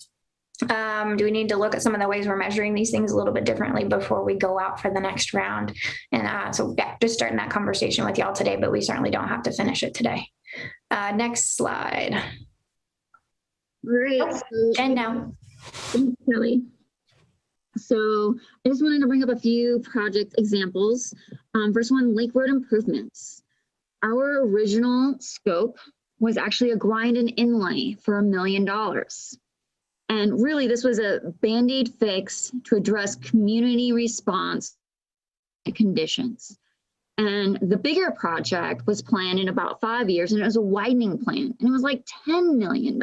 Do we need to look at some of the ways we're measuring these things a little bit differently before we go out for the next round? And so yeah, just starting that conversation with y'all today, but we certainly don't have to finish it today. Next slide. Great. And now. Thanks, Kelly. So I just wanted to bring up a few project examples. First one, Lake Road improvements. Our original scope was actually a grind and inlay for $1 million. And really, this was a Band-Aid fix to address community response conditions. And the bigger project was planned in about 5 years, and it was a widening plan, and it was like $10 million.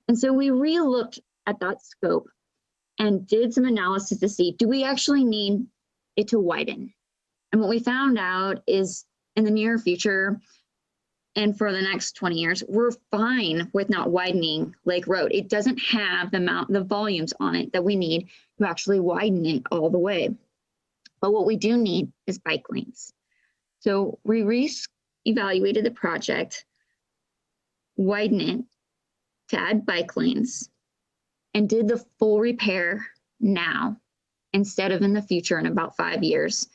And so we re-looked at that scope and did some analysis to see, do we actually need it to widen? And what we found out is in the near future, and for the next 20 years, we're fine with not widening Lake Road. It doesn't have the volumes on it that we need to actually widen it all the way. But what we do need is bike lanes. So we re-evaluated the project, widen it to add bike lanes, and did the full repair now instead of in the future in about 5 years.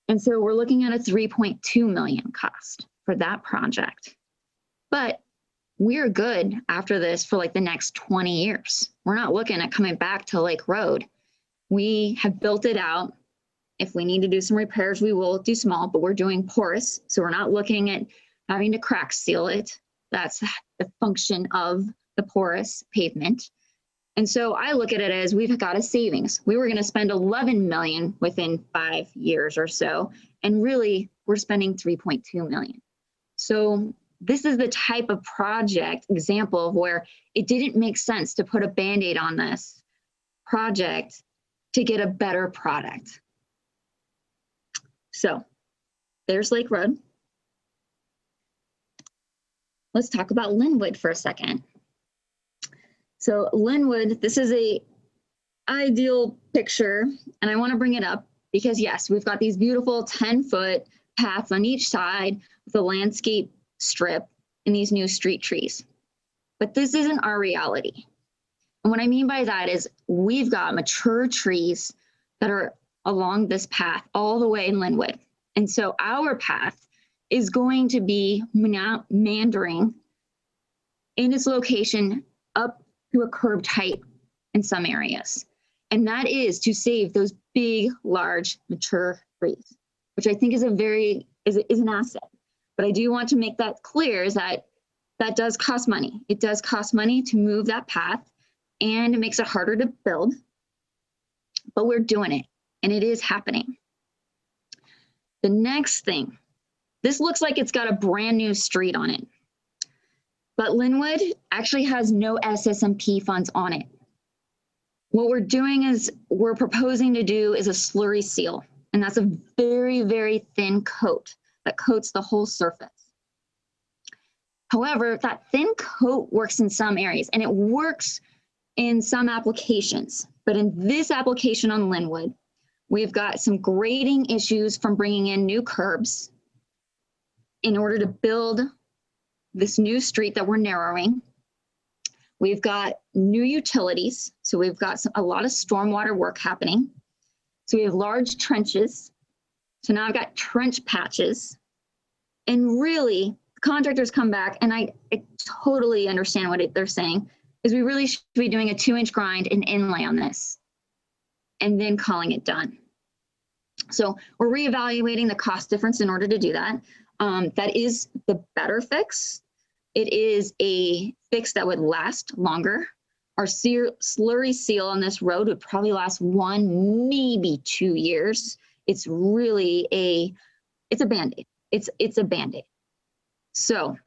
And so we're looking at a $3.2 million cost for that project. But we're good after this for like the next 20 years. We're not looking at coming back to Lake Road. We have built it out. If we need to do some repairs, we will do small, but we're doing porous. So we're not looking at having to crack seal it. That's the function of the porous pavement. And so I look at it as we've got a savings. We were going to spend 11 million within 5 years or so. And really we're spending 3.2 million. So this is the type of project example of where it didn't make sense to put a Band-Aid on this project to get a better product. So there's Lake Road. Let's talk about Linwood for a second. So Linwood, this is a ideal picture, and I want to bring it up because yes, we've got these beautiful 10-foot paths on each side with a landscape strip and these new street trees. But this isn't our reality. And what I mean by that is we've got mature trees that are along this path all the way in Linwood. And so our path is going to be meandering in its location up to a curbed height in some areas. And that is to save those big, large, mature trees, which I think is an asset. But I do want to make that clear is that does cost money. It does cost money to move that path, and it makes it harder to build, but we're doing it, and it is happening. The next thing, this looks like it's got a brand new street on it, but Linwood actually has no SSMP funds on it. What we're doing is we're proposing to do is a slurry seal, and that's a very, very thin coat that coats the whole surface. However, that thin coat works in some areas and it works in some applications. But in this application on Linwood, we've got some grading issues from bringing in new curbs in order to build this new street that we're narrowing. We've got new utilities. So we've got a lot of stormwater work happening. So we have large trenches. So now I've got trench patches. And really, contractors come back, and I totally understand what they're saying, is we really should be doing a 2-inch grind and inlay on this and then calling it done. So we're reevaluating the cost difference in order to do that. That is the better fix. It is a fix that would last longer. Our slurry seal on this road would probably last 1, maybe 2 years. It's really it's a Band-Aid. It's a Band-Aid. So,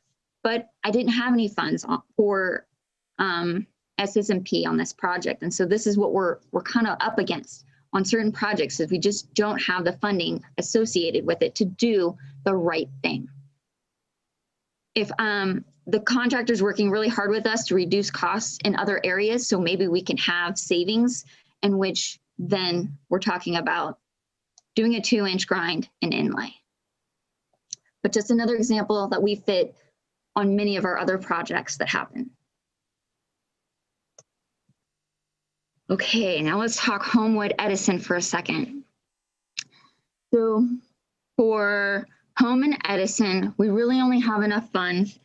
but I didn't have any funds for SSMP on this project. And so this is what we're kind of up against on certain projects, is we just don't have the funding associated with it to do the right thing. If the contractor's working really hard with us to reduce costs in other areas, so maybe we can have savings, in which then we're talking about doing a 2-inch grind and inlay. But just another example that we fit on many of our other projects that happen. Okay, now let's talk Homewood Edison for a second. So for Home and Edison, we really only have enough funds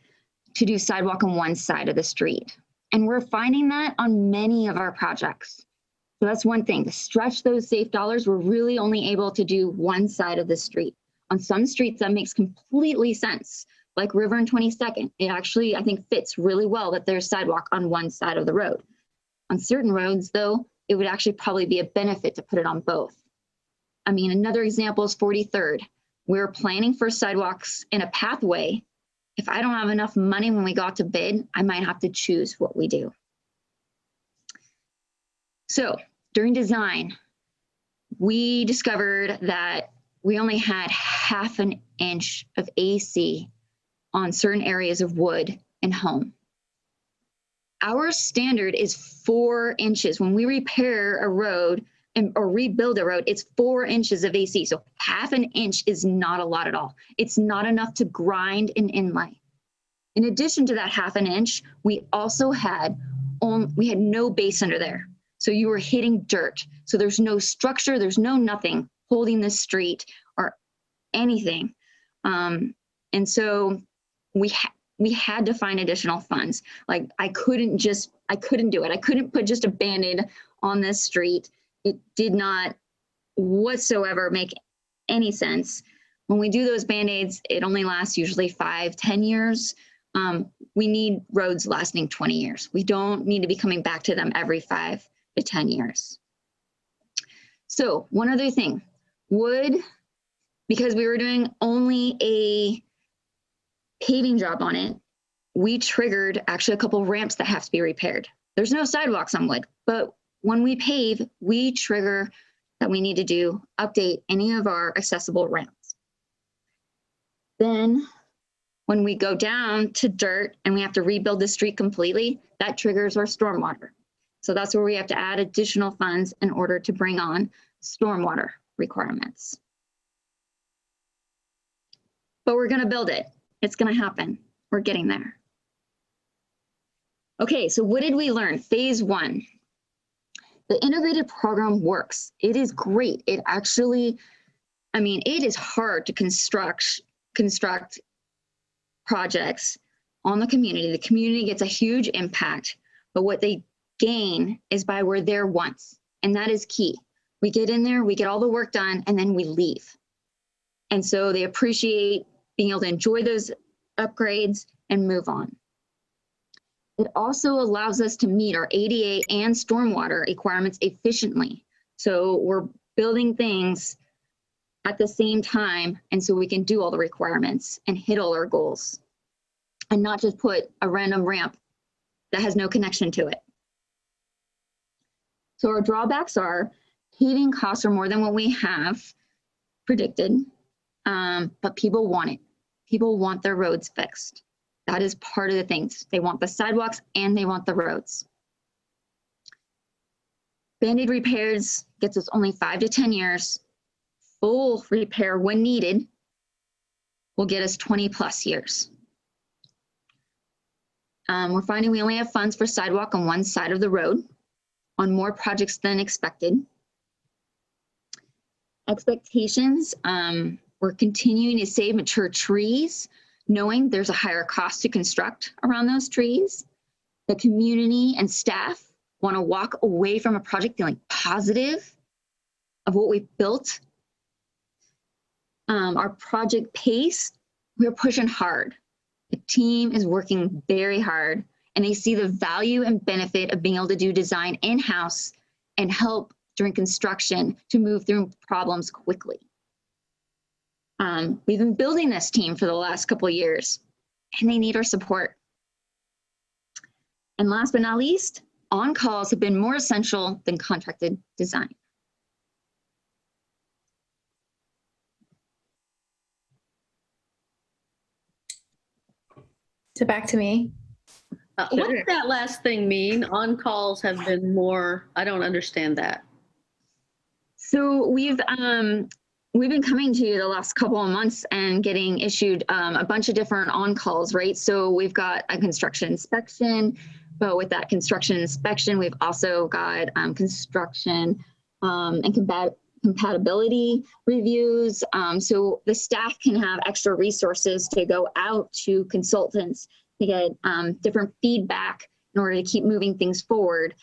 to do sidewalk on one side of the street. And we're finding that on many of our projects. So that's one thing, to stretch those safe dollars, we're really only able to do one side of the street. On some streets, that makes completely sense, like River and 22nd. It actually, I think, fits really well that there's sidewalk on one side of the road. On certain roads, though, it would actually probably be a benefit to put it on both. I mean, another example is 43rd. We're planning for sidewalks in a pathway. If I don't have enough money when we got to bid, I might have to choose what we do. So during design, we discovered that we only had 1/2 inch of AC on certain areas of Wood and Home. Our standard is 4 inches. When we repair a road or rebuild a road, it's 4 inches of AC. So 1/2 inch is not a lot at all. It's not enough to grind and inlay. In addition to that 1/2 inch, we also had no base under there. So you were hitting dirt. So there's no structure, there's no nothing holding this street or anything. And so we had to find additional funds. Like I couldn't do it. I couldn't put just a Band-Aid on this street. It did not whatsoever make any sense. When we do those Band-Aids, it only lasts usually 5-10 years. We need roads lasting 20 years. We don't need to be coming back to them every 5 to 10 years. So one other thing, Wood, because we were doing only a paving job on it, we triggered actually a couple ramps that have to be repaired. There's no sidewalks on Wood, but when we pave, we trigger that we need to update any of our accessible ramps. Then when we go down to dirt and we have to rebuild the street completely, that triggers our stormwater. So that's where we have to add additional funds in order to bring on stormwater requirements. But we're going to build it. It's going to happen. We're getting there. Okay, so what did we learn? Phase 1. The integrated program works. It is great. It actually, I mean, it is hard to construct projects on the community. The community gets a huge impact, but what they gain is by we're there once, and that is key. We get in there, we get all the work done, and then we leave. And so they appreciate being able to enjoy those upgrades and move on. It also allows us to meet our ADA and stormwater requirements efficiently. So we're building things at the same time, and so we can do all the requirements and hit all our goals, and not just put a random ramp that has no connection to it. So our drawbacks are paving costs are more than what we have predicted, but people want it. People want their roads fixed. That is part of the things. They want the sidewalks and they want the roads. Band-Aid repairs gets us only 5 to 10 years. Full repair when needed will get us 20 plus years. We're finding we only have funds for sidewalk on one side of the road on more projects than expected. Expectations, we're continuing to save mature trees, knowing there's a higher cost to construct around those trees. The community and staff want to walk away from a project feeling positive of what we've built. Our project pace, we're pushing hard. The team is working very hard and they see the value and benefit of being able to do design in-house and help during construction to move through problems quickly. We've been building this team for the last couple of years and they need our support. And last but not least, on-calls have been more essential than contracted design. So back to me. What does that last thing mean? On-calls have been more, I don't understand that. So we've been coming to you the last couple of months and getting issued a bunch of different on-calls, right? So we've got a construction inspection, but with that construction inspection, we've also got construction and compatibility reviews. So the staff can have extra resources to go out to consultants to get different feedback in order to keep moving things forward.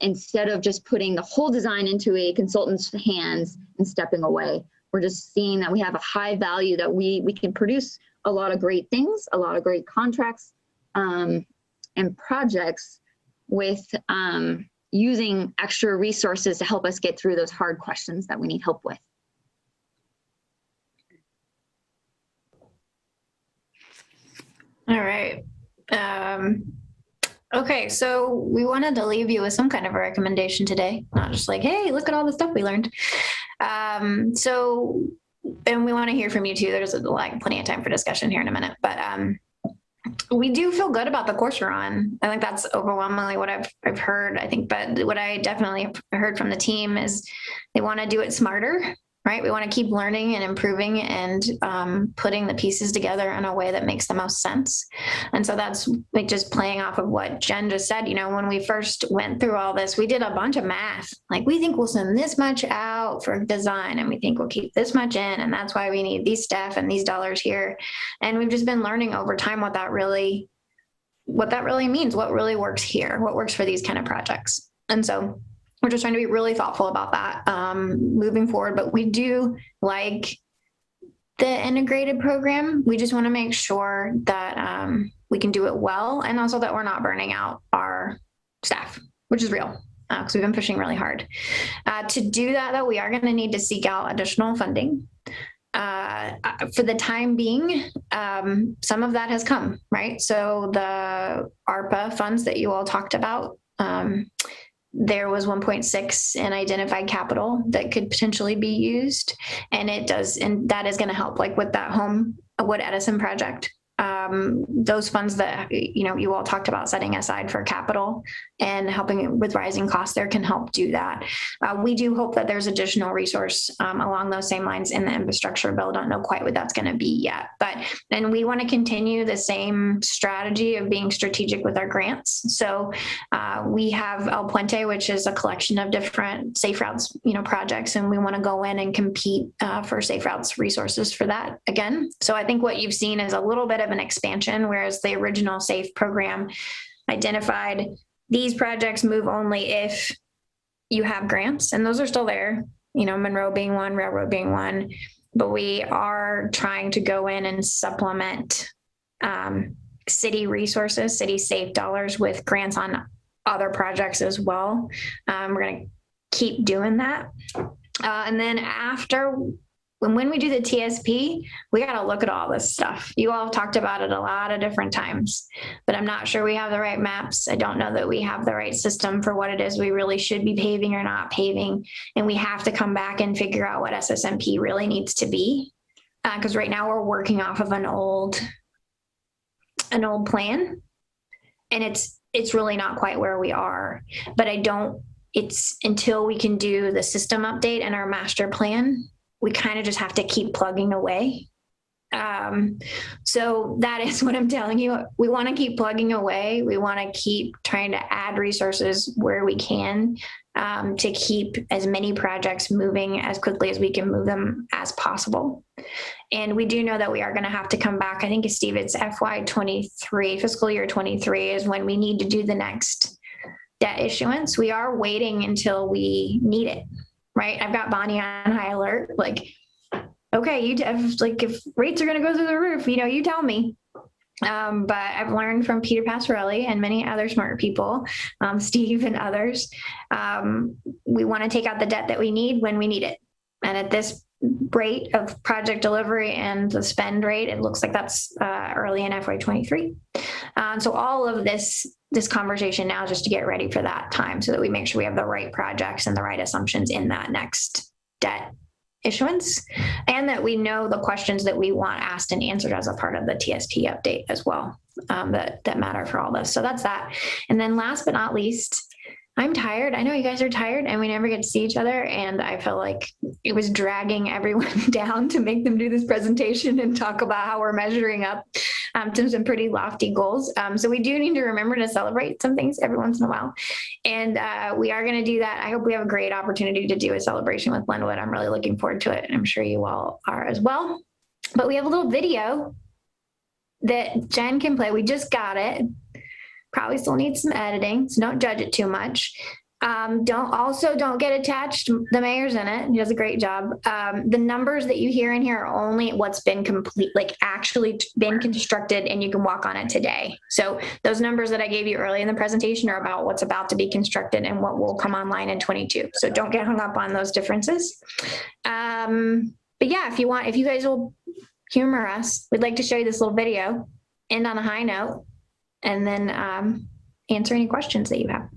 Instead of just putting the whole design into a consultant's hands and stepping away. We're just seeing that we have a high value that we can produce a lot of great things, a lot of great contracts and projects with using extra resources to help us get through those hard questions that we need help with. All right. Okay, so we wanted to leave you with some kind of a recommendation today, not just like, hey, look at all the stuff we learned. And we want to hear from you too. There's like plenty of time for discussion here in a minute, but we do feel good about the course we're on. I think that's overwhelmingly what I've heard, I think, but what I definitely heard from the team is they want to do it smarter, right? We want to keep learning and improving and putting the pieces together in a way that makes the most sense. And so that's like just playing off of what Jen just said. You know, when we first went through all this, we did a bunch of math. Like we think we'll send this much out for design and we think we'll keep this much in. And that's why we need these staff and these dollars here. And we've just been learning over time what that really means, what really works here, what works for these kind of projects. And so we're just trying to be really thoughtful about that moving forward, but we do like the integrated program. We just want to make sure that we can do it well and also that we're not burning out our staff, which is real because we've been pushing really hard. To do that, though, we are going to need to seek out additional funding. For the time being, some of that has come, right? So the ARPA funds that you all talked about, there was 1.6 in identified capital that could potentially be used. And it does, and that is going to help like with that Homewood Edison project. Those funds that, you all talked about setting aside for capital and helping with rising costs there can help do that. We do hope that there's additional resource along those same lines in the infrastructure bill. Don't know quite what that's going to be yet, and we want to continue the same strategy of being strategic with our grants. So we have El Puente, which is a collection of different safe routes, projects, and we want to go in and compete for safe routes resources for that again. So I think what you've seen is a little bit of an expansion, whereas the original SAFE program identified these projects move only if you have grants, and those are still there, Monroe being one, Railroad being one, but we are trying to go in and supplement city resources, city SAFE dollars with grants on other projects as well. We're going to keep doing that. And then when we do the TSP, we got to look at all this stuff. You all talked about it a lot of different times, but I'm not sure we have the right maps. I don't know that we have the right system for what it is we really should be paving or not paving. And we have to come back and figure out what SSMP really needs to be. Because right now we're working off of an old an old plan, and it's really not quite where we are. But it's until we can do the system update and our master plan, we kind of just have to keep plugging away. So that is what I'm telling you. We want to keep plugging away. We want to keep trying to add resources where we can, to keep as many projects moving as quickly as we can move them as possible. And we do know that we are going to have to come back. I think, Steve, it's FY23, fiscal year 23 is when we need to do the next debt issuance. We are waiting until we need it, right? I've got Bonnie on high alert. Like, okay, if rates are going to go through the roof, you tell me. But I've learned from Peter Passarelli and many other smart people, Steve and others, we want to take out the debt that we need when we need it. And at this rate of project delivery and the spend rate, it looks like that's early in FY23. So all of this conversation now is just to get ready for that time so that we make sure we have the right projects and the right assumptions in that next debt issuance, and that we know the questions that we want asked and answered as a part of the TST update as well, that matter for all this. So that's that. And then last but not least, I'm tired. I know you guys are tired and we never get to see each other. And I feel like it was dragging everyone down to make them do this presentation and talk about how we're measuring up to some pretty lofty goals. So we do need to remember to celebrate some things every once in a while. And we are going to do that. I hope we have a great opportunity to do a celebration with Glenwood. I'm really looking forward to it. And I'm sure you all are as well. But we have a little video that Jen can play. We just got it. Probably still needs some editing, so don't judge it too much. Don't get attached. The mayor's in it. He does a great job. The numbers that you hear in here are only what's been actually been constructed, and you can walk on it today. So those numbers that I gave you early in the presentation are about what's about to be constructed and what will come online in 22. So don't get hung up on those differences. But yeah, if you guys will humor us, we'd like to show you this little video, end on a high note, and then answer any questions that you have.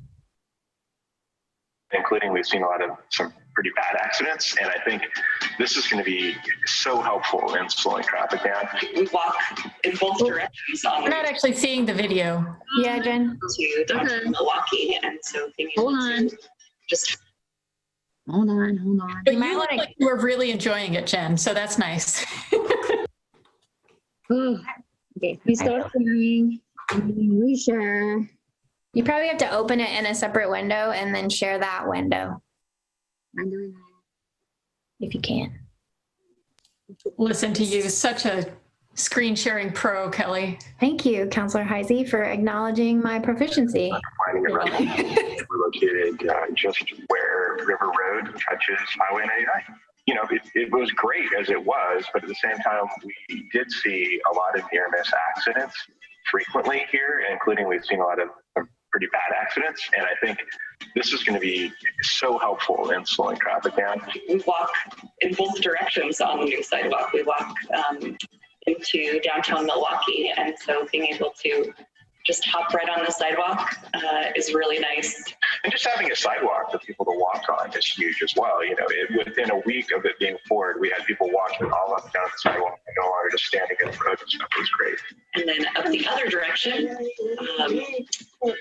Including, we've seen a lot of some pretty bad accidents, and I think this is going to be so helpful in slowing traffic down. We walk in both directions. We're not actually seeing the video. Yeah, Jen. To downtown Milwaukee, and so being able to just Hold on. But you look like you were really enjoying it, Jen, so that's nice. Okay, we start sharing. Reshare. You probably have to open it in a separate window and then share that window. I'm doing that. If you can. Listen to you, such a screen sharing pro, Kelly. Thank you, Councilor Heisey, for acknowledging my proficiency. Finding it right. We're located just where River Road touches Highway 99. It was great as it was, but at the same time, we did see a lot of near miss accidents frequently here, including we've seen a lot of pretty bad accidents. And I think this is going to be so helpful in slowing traffic down. we walk in both directions on the new sidewalk. We walk into downtown Milwaukee, and so being able to just hop right on the sidewalk is really nice. And just having a sidewalk for people to walk on is huge as well. Within a week of it being poured, we had people walking all up and down the sidewalk and no longer just standing in the road and stuff. It was great. And then up the other direction,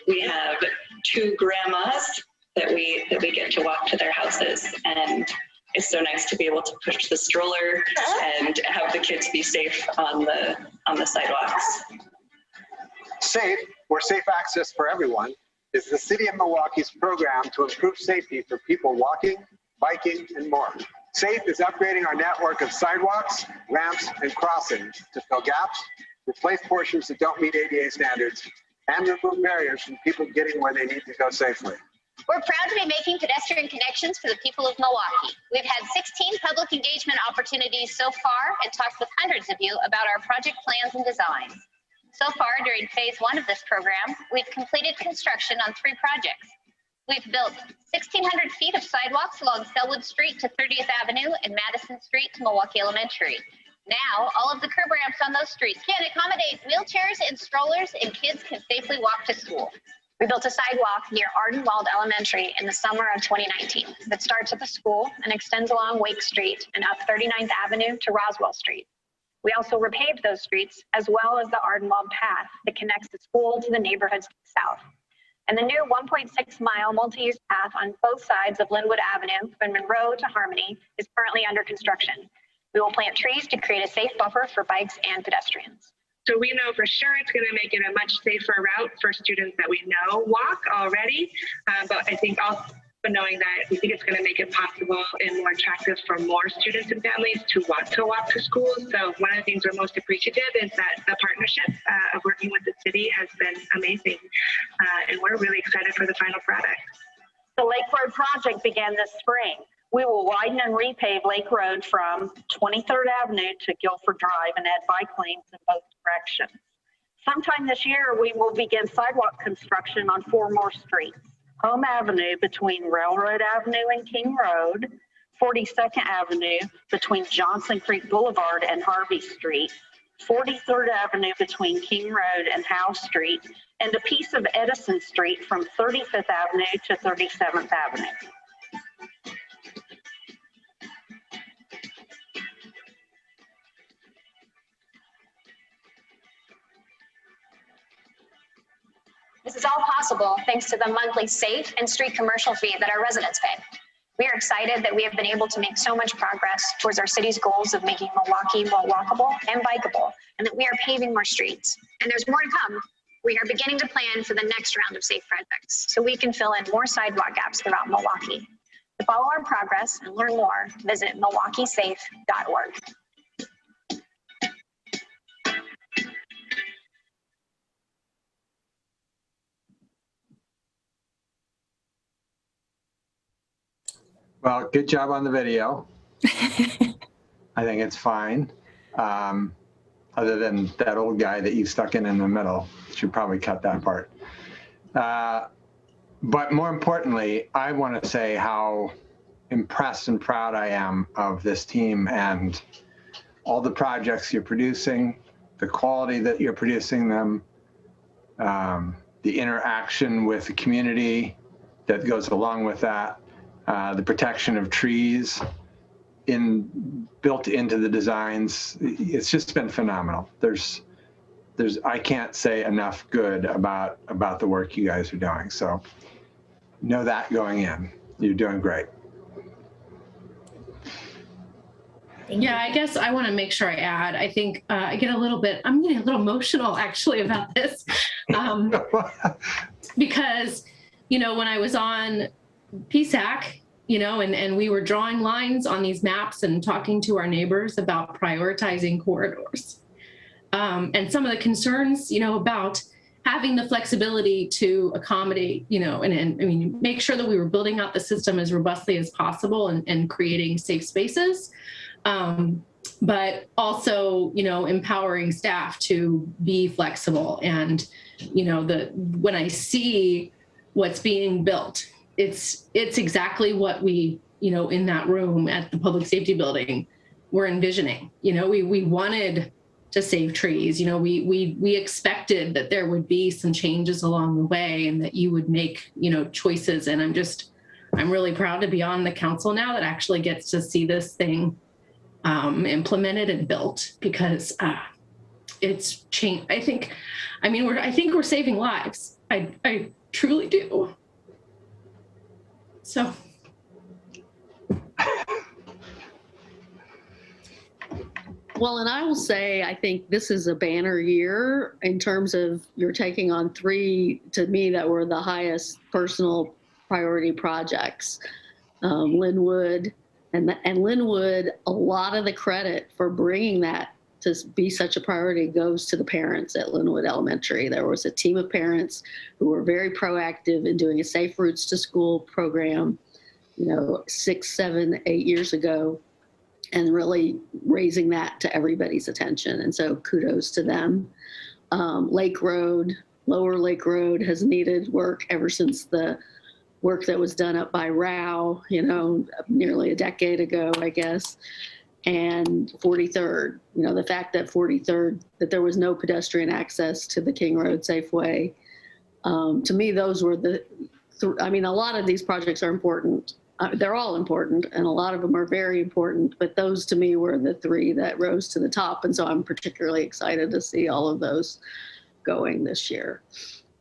we have two grandmas that we get to walk to their houses, and it's so nice to be able to push the stroller and have the kids be safe on the sidewalks. SAFE, or Safe Access for Everyone, is the City of Milwaukee's program to improve safety for people walking, biking, and more. SAFE is upgrading our network of sidewalks, ramps, and crossings to fill gaps, replace portions that don't meet ADA standards, and remove barriers from people getting where they need to go safely. We're proud to be making pedestrian connections for the people of Milwaukee. We've had 16 public engagement opportunities so far and talked with hundreds of you about our project plans and designs. So far, during phase 1 of this program, we've completed construction on 3 projects. We've built 1,600 feet of sidewalks along Selwood Street to 30th Avenue and Madison Street to Milwaukee Elementary. Now, all of the curb ramps on those streets can accommodate wheelchairs and strollers, and kids can safely walk to school. We built a sidewalk near Ardenwald Elementary in the summer of 2019 that starts at the school and extends along Wake Street and up 39th Avenue to Roswell Street. We also repaved those streets as well as the Ardenwald path that connects the school to the neighborhoods to the south. And the new 1.6-mile multi-use path on both sides of Linwood Avenue from Monroe to Harmony is currently under construction. We will plant trees to create a safe buffer for bikes and pedestrians. So we know for sure it's going to make it a much safer route for students that we know walk already. But I think also knowing that we think it's going to make it possible and more attractive for more students and families to want to walk to school. So one of the things we're most appreciative is that the partnership of working with the city has been amazing. And we're really excited for the final product. The Lake Road project began this spring. We will widen and repave Lake Road from 23rd Avenue to Guilford Drive and add bike lanes in both directions. Sometime this year, we will begin sidewalk construction on 4 more streets. Home Avenue between Railroad Avenue and King Road, 42nd Avenue between Johnson Creek Boulevard and Harvey Street, 43rd Avenue between King Road and Howe Street, and a piece of Edison Street from 35th Avenue to 37th Avenue. This is all possible thanks to the monthly safe and street commercial fee that our residents pay. We are excited that we have been able to make so much progress towards our city's goals of making Milwaukee more walkable and bikeable, and that we are paving more streets. And there's more to come. We are beginning to plan for the next round of safe projects so we can fill in more sidewalk gaps throughout Milwaukee. To follow our progress and learn more, visit milwaukeesafe.org. Well, good job on the video. I think it's fine. Other than that old guy that you stuck in the middle, should probably cut that part. But more importantly, I want to say how impressed and proud I am of this team and all the projects you're producing, the quality that you're producing them, the interaction with the community that goes along with that. The protection of trees built into the designs. It's just been phenomenal. I can't say enough good about the work you guys are doing. So know that going in, you're doing great. Yeah, I guess I want to make sure I add, I think I'm getting a little emotional actually about this. Because, when I was on PSAC, and we were drawing lines on these maps and talking to our neighbors about prioritizing corridors. And some of the concerns, about having the flexibility to accommodate, and make sure that we were building out the system as robustly as possible and creating safe spaces. But also, empowering staff to be flexible. And, when I see what's being built, it's exactly what we, in that room at the public safety building, we're envisioning. We wanted to save trees. We expected that there would be some changes along the way and that you would make, choices. And I'm really proud to be on the council now that actually gets to see this thing implemented and built, because it's changed. I think we're saving lives. I truly do. So. Well, and I will say, I think this is a banner year in terms of you're taking on 3, to me, that were the highest personal priority projects. Linwood, and Linwood, a lot of the credit for bringing that to be such a priority goes to the parents at Linwood Elementary. There was a team of parents who were very proactive in doing a Safe Routes to School program, 6, 7, 8 years ago, and really raising that to everybody's attention. And so kudos to them. Lake Road, Lower Lake Road has needed work ever since the work that was done up by Rao, nearly a decade ago, I guess. And 43rd, the fact that 43rd, that there was no pedestrian access to the King Road Safeway. To me, those were a lot of these projects are important They're all important, and a lot of them are very important, but those to me were the three that rose to the top. And so I'm particularly excited to see all of those going this year.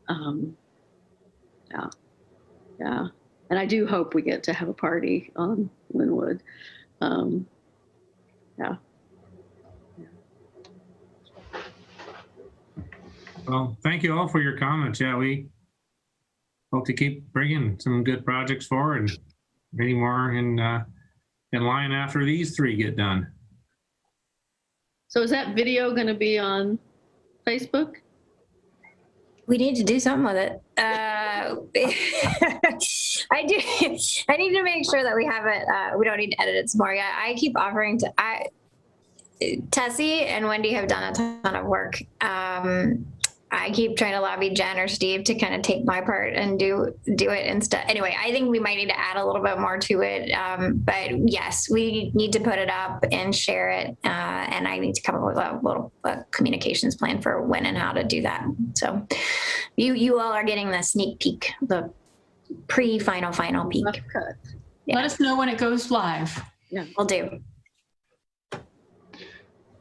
Yeah. And I do hope we get to have a party on Linwood. Yeah. Well, thank you all for your comments. Yeah, we hope to keep bringing some good projects forward, and many more in line after these three get done. So is that video going to be on Facebook? We need to do something with it. I need to make sure that we have it. We don't need to edit it some more. Yeah, I keep offering to. Tessie and Wendy have done a ton of work. I keep trying to lobby Jen or Steve to kind of take my part and do it instead. Anyway, I think we might need to add a little bit more to it. But yes, we need to put it up and share it. And I need to come up with a little communications plan for when and how to do that. So you all are getting the sneak peek, the pre-final peek. Yeah. Let us know when it goes live. Yeah, will do.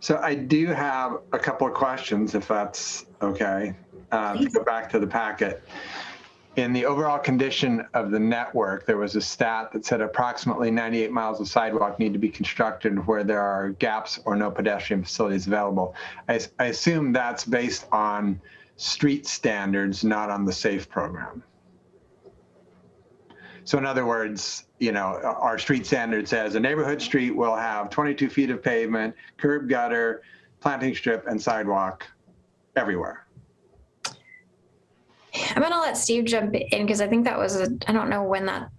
So I do have a couple of questions, if that's okay, to go back to the packet. In the overall condition of the network, there was a stat that said approximately 98 miles of sidewalk need to be constructed where there are gaps or no pedestrian facilities available. I assume that's based on street standards, not on the SAFE program. So in other words, you know, our street standard says a neighborhood street will have 22 feet of pavement, curb gutter, planting strip, and sidewalk everywhere. I'm gonna let Steve jump in because I think that was I don't know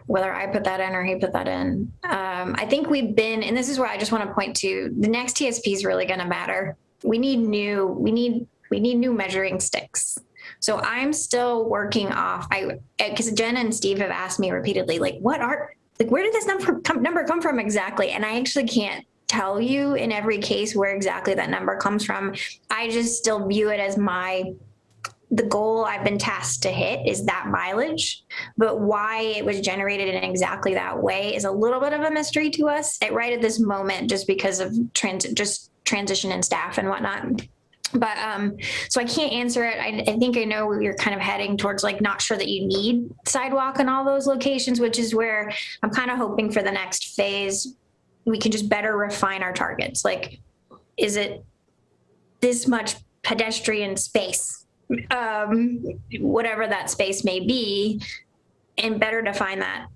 whether I put that in or he put that in. I think we've been, and this is where I just want to point to, the next TSP is really gonna matter. We need new measuring sticks. So I'm still working off, because Jen and Steve have asked me repeatedly, where did this number come from exactly? And I actually can't tell you in every case where exactly that number comes from. I just still view it as the goal I've been tasked to hit is that mileage, but why it was generated in exactly that way is a little bit of a mystery to us right at this moment, just because of transition in staff and whatnot. But so I can't answer it. I think I know you're kind of heading towards not sure that you need sidewalk in all those locations, which is where I'm kind of hoping for the next phase, we can just better refine our targets. Is it this much pedestrian space, whatever that space may be, and better define that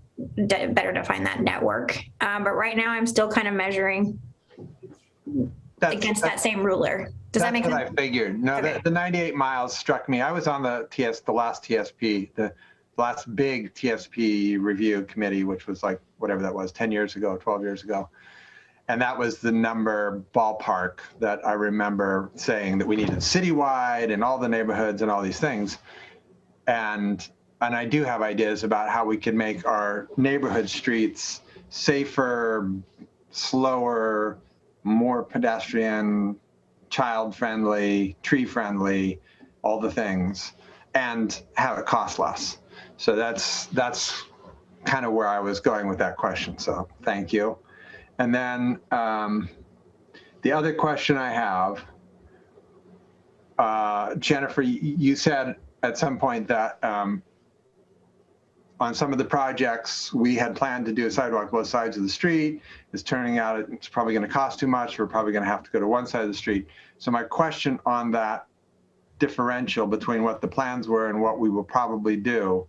network. But right now I'm still kind of measuring against that same ruler. Does that make sense? That's what I figured. No, okay. The 98 miles struck me. I was on the last TSP, the last big TSP review committee, which was whatever that was, 10 years ago, 12 years ago. And that was the number ballpark that I remember saying that we needed citywide and all the neighborhoods and all these things. And I do have ideas about how we can make our neighborhood streets safer, slower, more pedestrian, child-friendly, tree-friendly, all the things, and have it cost less. So that's kind of where I was going with that question. So thank you. And then the other question I have, Jennifer, you said at some point that on some of the projects, we had planned to do a sidewalk both sides of the street. It's turning out it's probably going to cost too much. We're probably going to have to go to one side of the street. So my question on that differential between what the plans were and what we will probably do,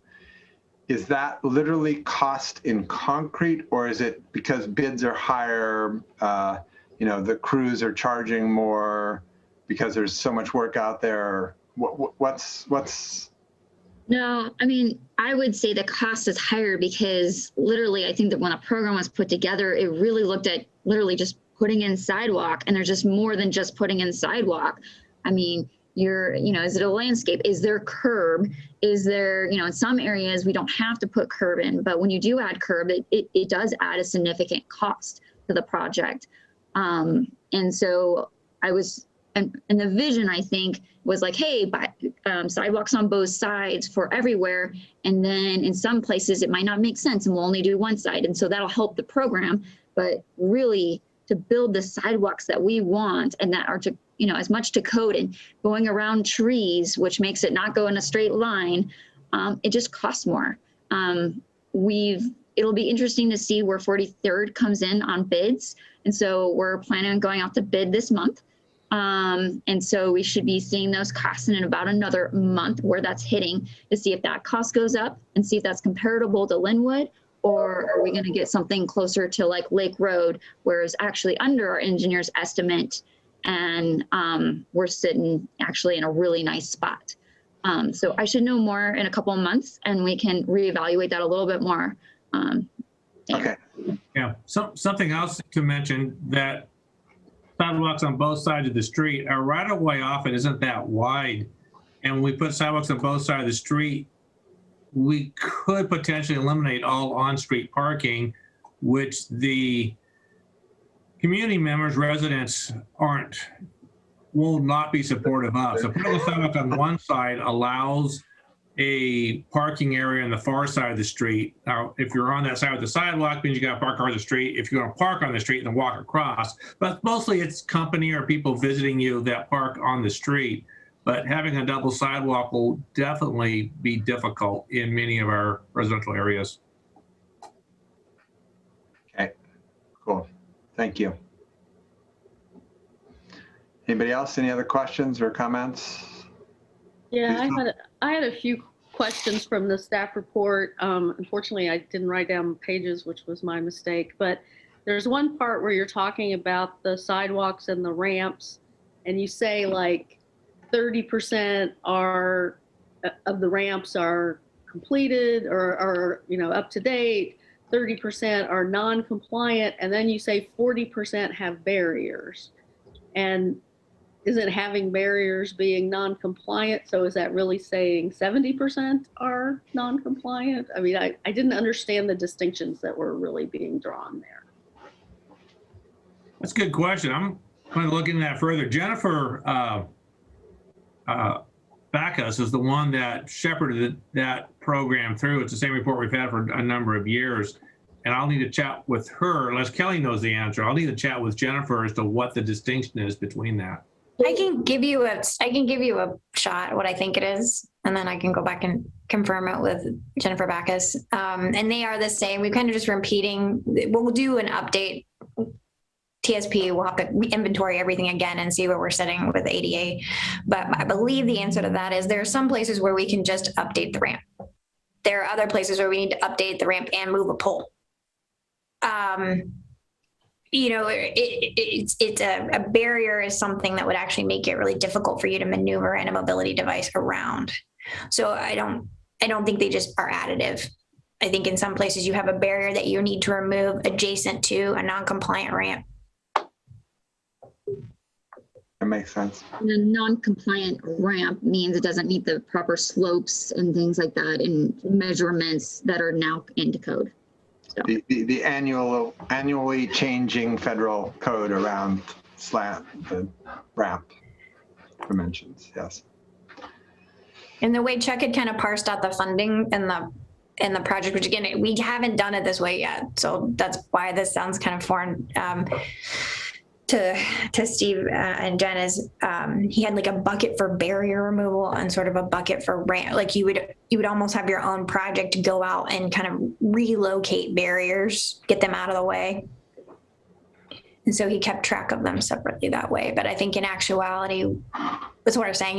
is that literally cost in concrete, or is it because bids are higher, the crews are charging more because there's so much work out there? What's No, I mean, I would say the cost is higher because literally, I think that when a program was put together, it really looked at literally just putting in sidewalk, and there's just more than just putting in sidewalk. I mean, is it a landscape? Is there curb? Is there, in some areas we don't have to put curb in, but when you do add curb, it does add a significant cost to the project. And so and the vision, I think, was hey, sidewalks on both sides for everywhere. And then in some places, it might not make sense and we'll only do one side. And so that'll help the program. But really, to build the sidewalks that we want and that are to, you know, as much to code and going around trees, which makes it not go in a straight line, it just costs more. It'll be interesting to see where 43rd comes in on bids. And so we're planning on going out to bid this month. And so we should be seeing those costs in about another month where that's hitting to see if that cost goes up and see if that's comparable to Linwood, or are we going to get something closer to like Lake Road, where it's actually under our engineer's estimate and we're sitting actually in a really nice spot. So I should know more in a couple of months and we can reevaluate that a little bit more. Okay. Yeah, something else to mention, that sidewalks on both sides of the street, our right of way often isn't that wide. And when we put sidewalks on both sides of the street, we could potentially eliminate all on-street parking, which the community members, residents will not be supportive of. So putting a sidewalk on one side allows a parking area on the far side of the street. Now, if you're on that side of the sidewalk, means you got to park on the street. If you're going to park on the street, then walk across. But mostly it's company or people visiting you that park on the street. But having a double sidewalk will definitely be difficult in many of our residential areas. Okay, cool. Thank you. Anybody else? Any other questions or comments? Yeah, I had a few questions from the staff report. Unfortunately, I didn't write down pages, which was my mistake. But there's one part where you're talking about the sidewalks and the ramps, and you say like 30% of the ramps are completed or up to date, 30% are non-compliant, and then you say 40% have barriers. And isn't having barriers being non-compliant? So is that really saying 70% are non-compliant? I mean, I didn't understand the distinctions that were really being drawn there. That's a good question. I'm going to look into that further. Jennifer Backus is the one that shepherded that program through. It's the same report we've had for a number of years. And I'll need to chat with her, unless Kelly knows the answer. I'll need to chat with Jennifer as to what the distinction is between that. I can give you a shot what I think it is, and then I can go back and confirm it with Jennifer Backus. And they are the same. We kind of just repeating. We'll do an update. TSP, we'll have to inventory everything again and see where we're sitting with ADA. But I believe the answer to that is there are some places where we can just update the ramp. There are other places where we need to update the ramp and move a pole. It's a barrier is something that would actually make it really difficult for you to maneuver in a mobility device around. So I don't think they just are additive. I think in some places you have a barrier that you need to remove adjacent to a non-compliant ramp. That makes sense. And a non-compliant ramp means it doesn't meet the proper slopes and things like that and measurements that are now into code. So. The annually changing federal code around the ramp dimensions, yes. And the way Chuck had kind of parsed out the funding and the project, which again, we haven't done it this way yet. So that's why this sounds kind of foreign to Steve and Jen is he had like a bucket for barrier removal and sort of a bucket for ramp. Like you would almost have your own project to go out and kind of relocate barriers, get them out of the way. And so he kept track of them separately that way. But I think in actuality, that's what I'm saying.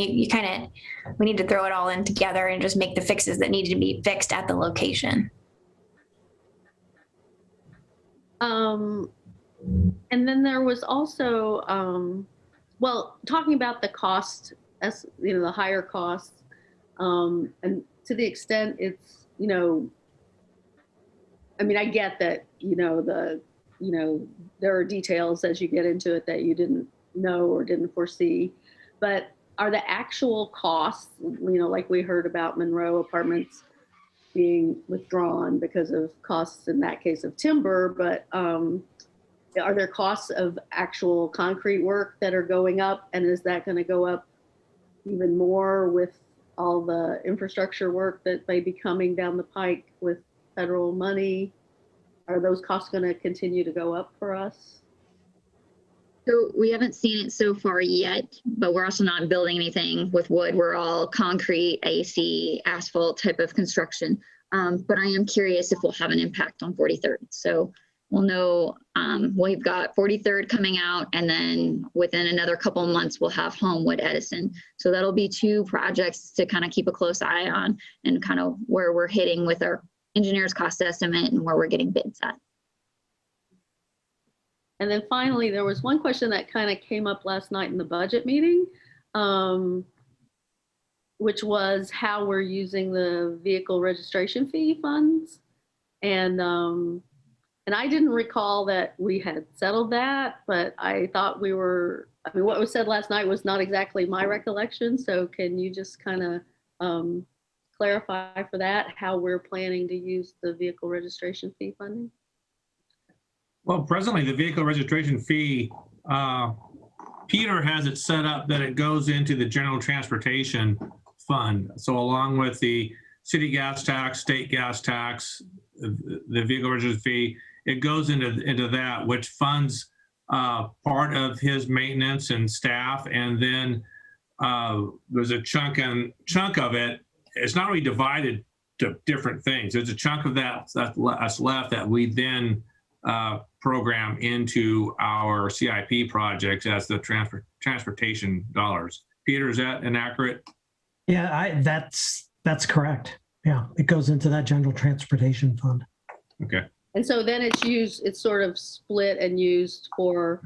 We need to throw it all in together and just make the fixes that need to be fixed at the location. And then there was also, talking about the cost, as the higher costs, and to the extent it's, I get that, there are details as you get into it that you didn't know or didn't foresee, but are the actual costs, like we heard about Monroe Apartments being withdrawn because of costs in that case of timber, but are there costs of actual concrete work that are going up, and is that going to go up even more with all the infrastructure work that may be coming down the pike with federal money? Are those costs going to continue to go up for us? So we haven't seen it so far yet, but we're also not building anything with wood. We're all concrete, AC, asphalt type of construction. But I am curious if we'll have an impact on 43rd. So we'll know, we've got 43rd coming out, and then within another couple of months, we'll have Homewood Edison. So that'll be 2 projects to kind of keep a close eye on and kind of where we're hitting with our engineer's cost estimate and where we're getting bids at. And then finally, there was one question that kind of came up last night in the budget meeting, which was how we're using the vehicle registration fee funds. And I didn't recall that we had settled that, but I thought we were, I mean, what was said last night was not exactly my recollection. So can you just kind of clarify for that, how we're planning to use the vehicle registration fee funding? Well, presently, the vehicle registration fee, Peter has it set up that it goes into the general transportation fund. So along with the city gas tax, state gas tax, the vehicle registration fee, it goes into that, which funds part of his maintenance and staff. And then there's a chunk of it. It's not really divided to different things. There's a chunk of that's left that we then program into our CIP projects as the transportation dollars. Peter, is that inaccurate? Yeah, that's correct. Yeah, it goes into that general transportation fund. Okay. And so then it's sort of split and used for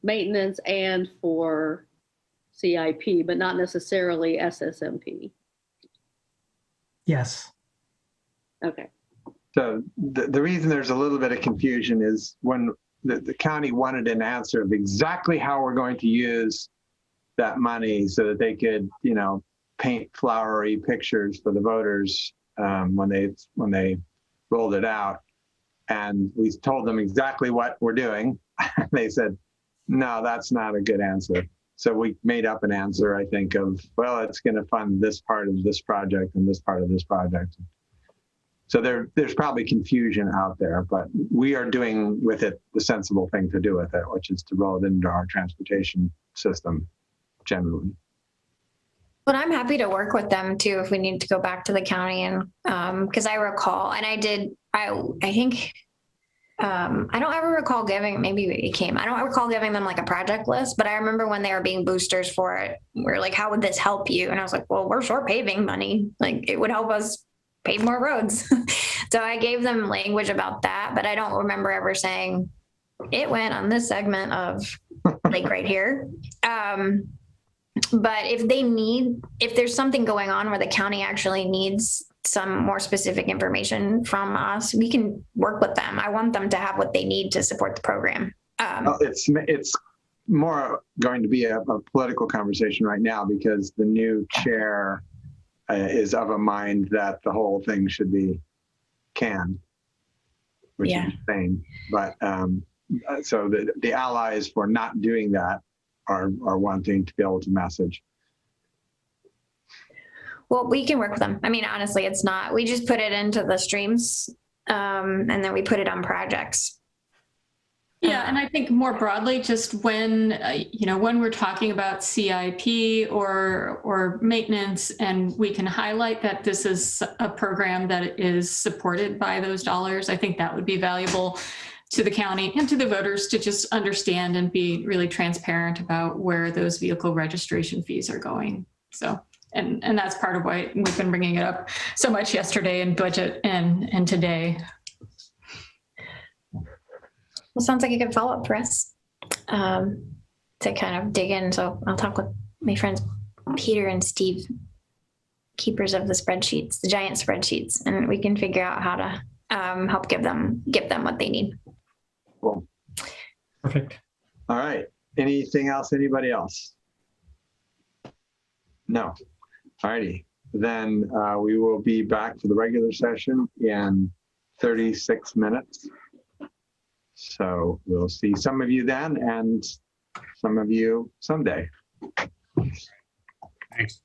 maintenance and for CIP, but not necessarily SSMP. Yes. Okay. So the reason there's a little bit of confusion is when the county wanted an answer of exactly how we're going to use that money so that they could, paint flowery pictures for the voters when they rolled it out. And we told them exactly what we're doing. They said, no, that's not a good answer. So we made up an answer, I think, of, well, it's going to fund this part of this project and this part of this project. So there's probably confusion out there, but we are doing with it the sensible thing to do with it, which is to roll it into our transportation system generally. But I'm happy to work with them too if we need to go back to the county, and because I recall, and I think I don't ever recall giving, maybe it came, I don't recall giving them like a project list, but I remember when they were being boosters for it, we were like, how would this help you? And I was like, well, we're short paving money. Like it would help us pave more roads. So I gave them language about that, but I don't remember ever saying it went on this segment of like right here. But if there's something going on where the county actually needs some more specific information from us, we can work with them. I want them to have what they need to support the program. Well, it's more going to be a political conversation right now because the new chair is of a mind that the whole thing should be canned, which is insane. But so the allies for not doing that are wanting to be able to message. Well, we can work with them. I mean, honestly, it's not, we just put it into the streams and then we put it on projects. Yeah, and I think more broadly, just when, when we're talking about CIP or maintenance, and we can highlight that this is a program that is supported by those dollars, I think that would be valuable to the county and to the voters to just understand and be really transparent about where those vehicle registration fees are going. So, and that's part of why we've been bringing it up so much yesterday in budget and today. Well, sounds like a good follow-up for us to kind of dig in. So I'll talk with my friends Peter and Steve, keepers of the spreadsheets, the giant spreadsheets, and we can figure out how to help give them what they need. Cool. Perfect. All right. Anything else? Anybody else? No. All righty. Then we will be back for the regular session in 36 minutes. So we'll see some of you then and some of you someday. Thanks.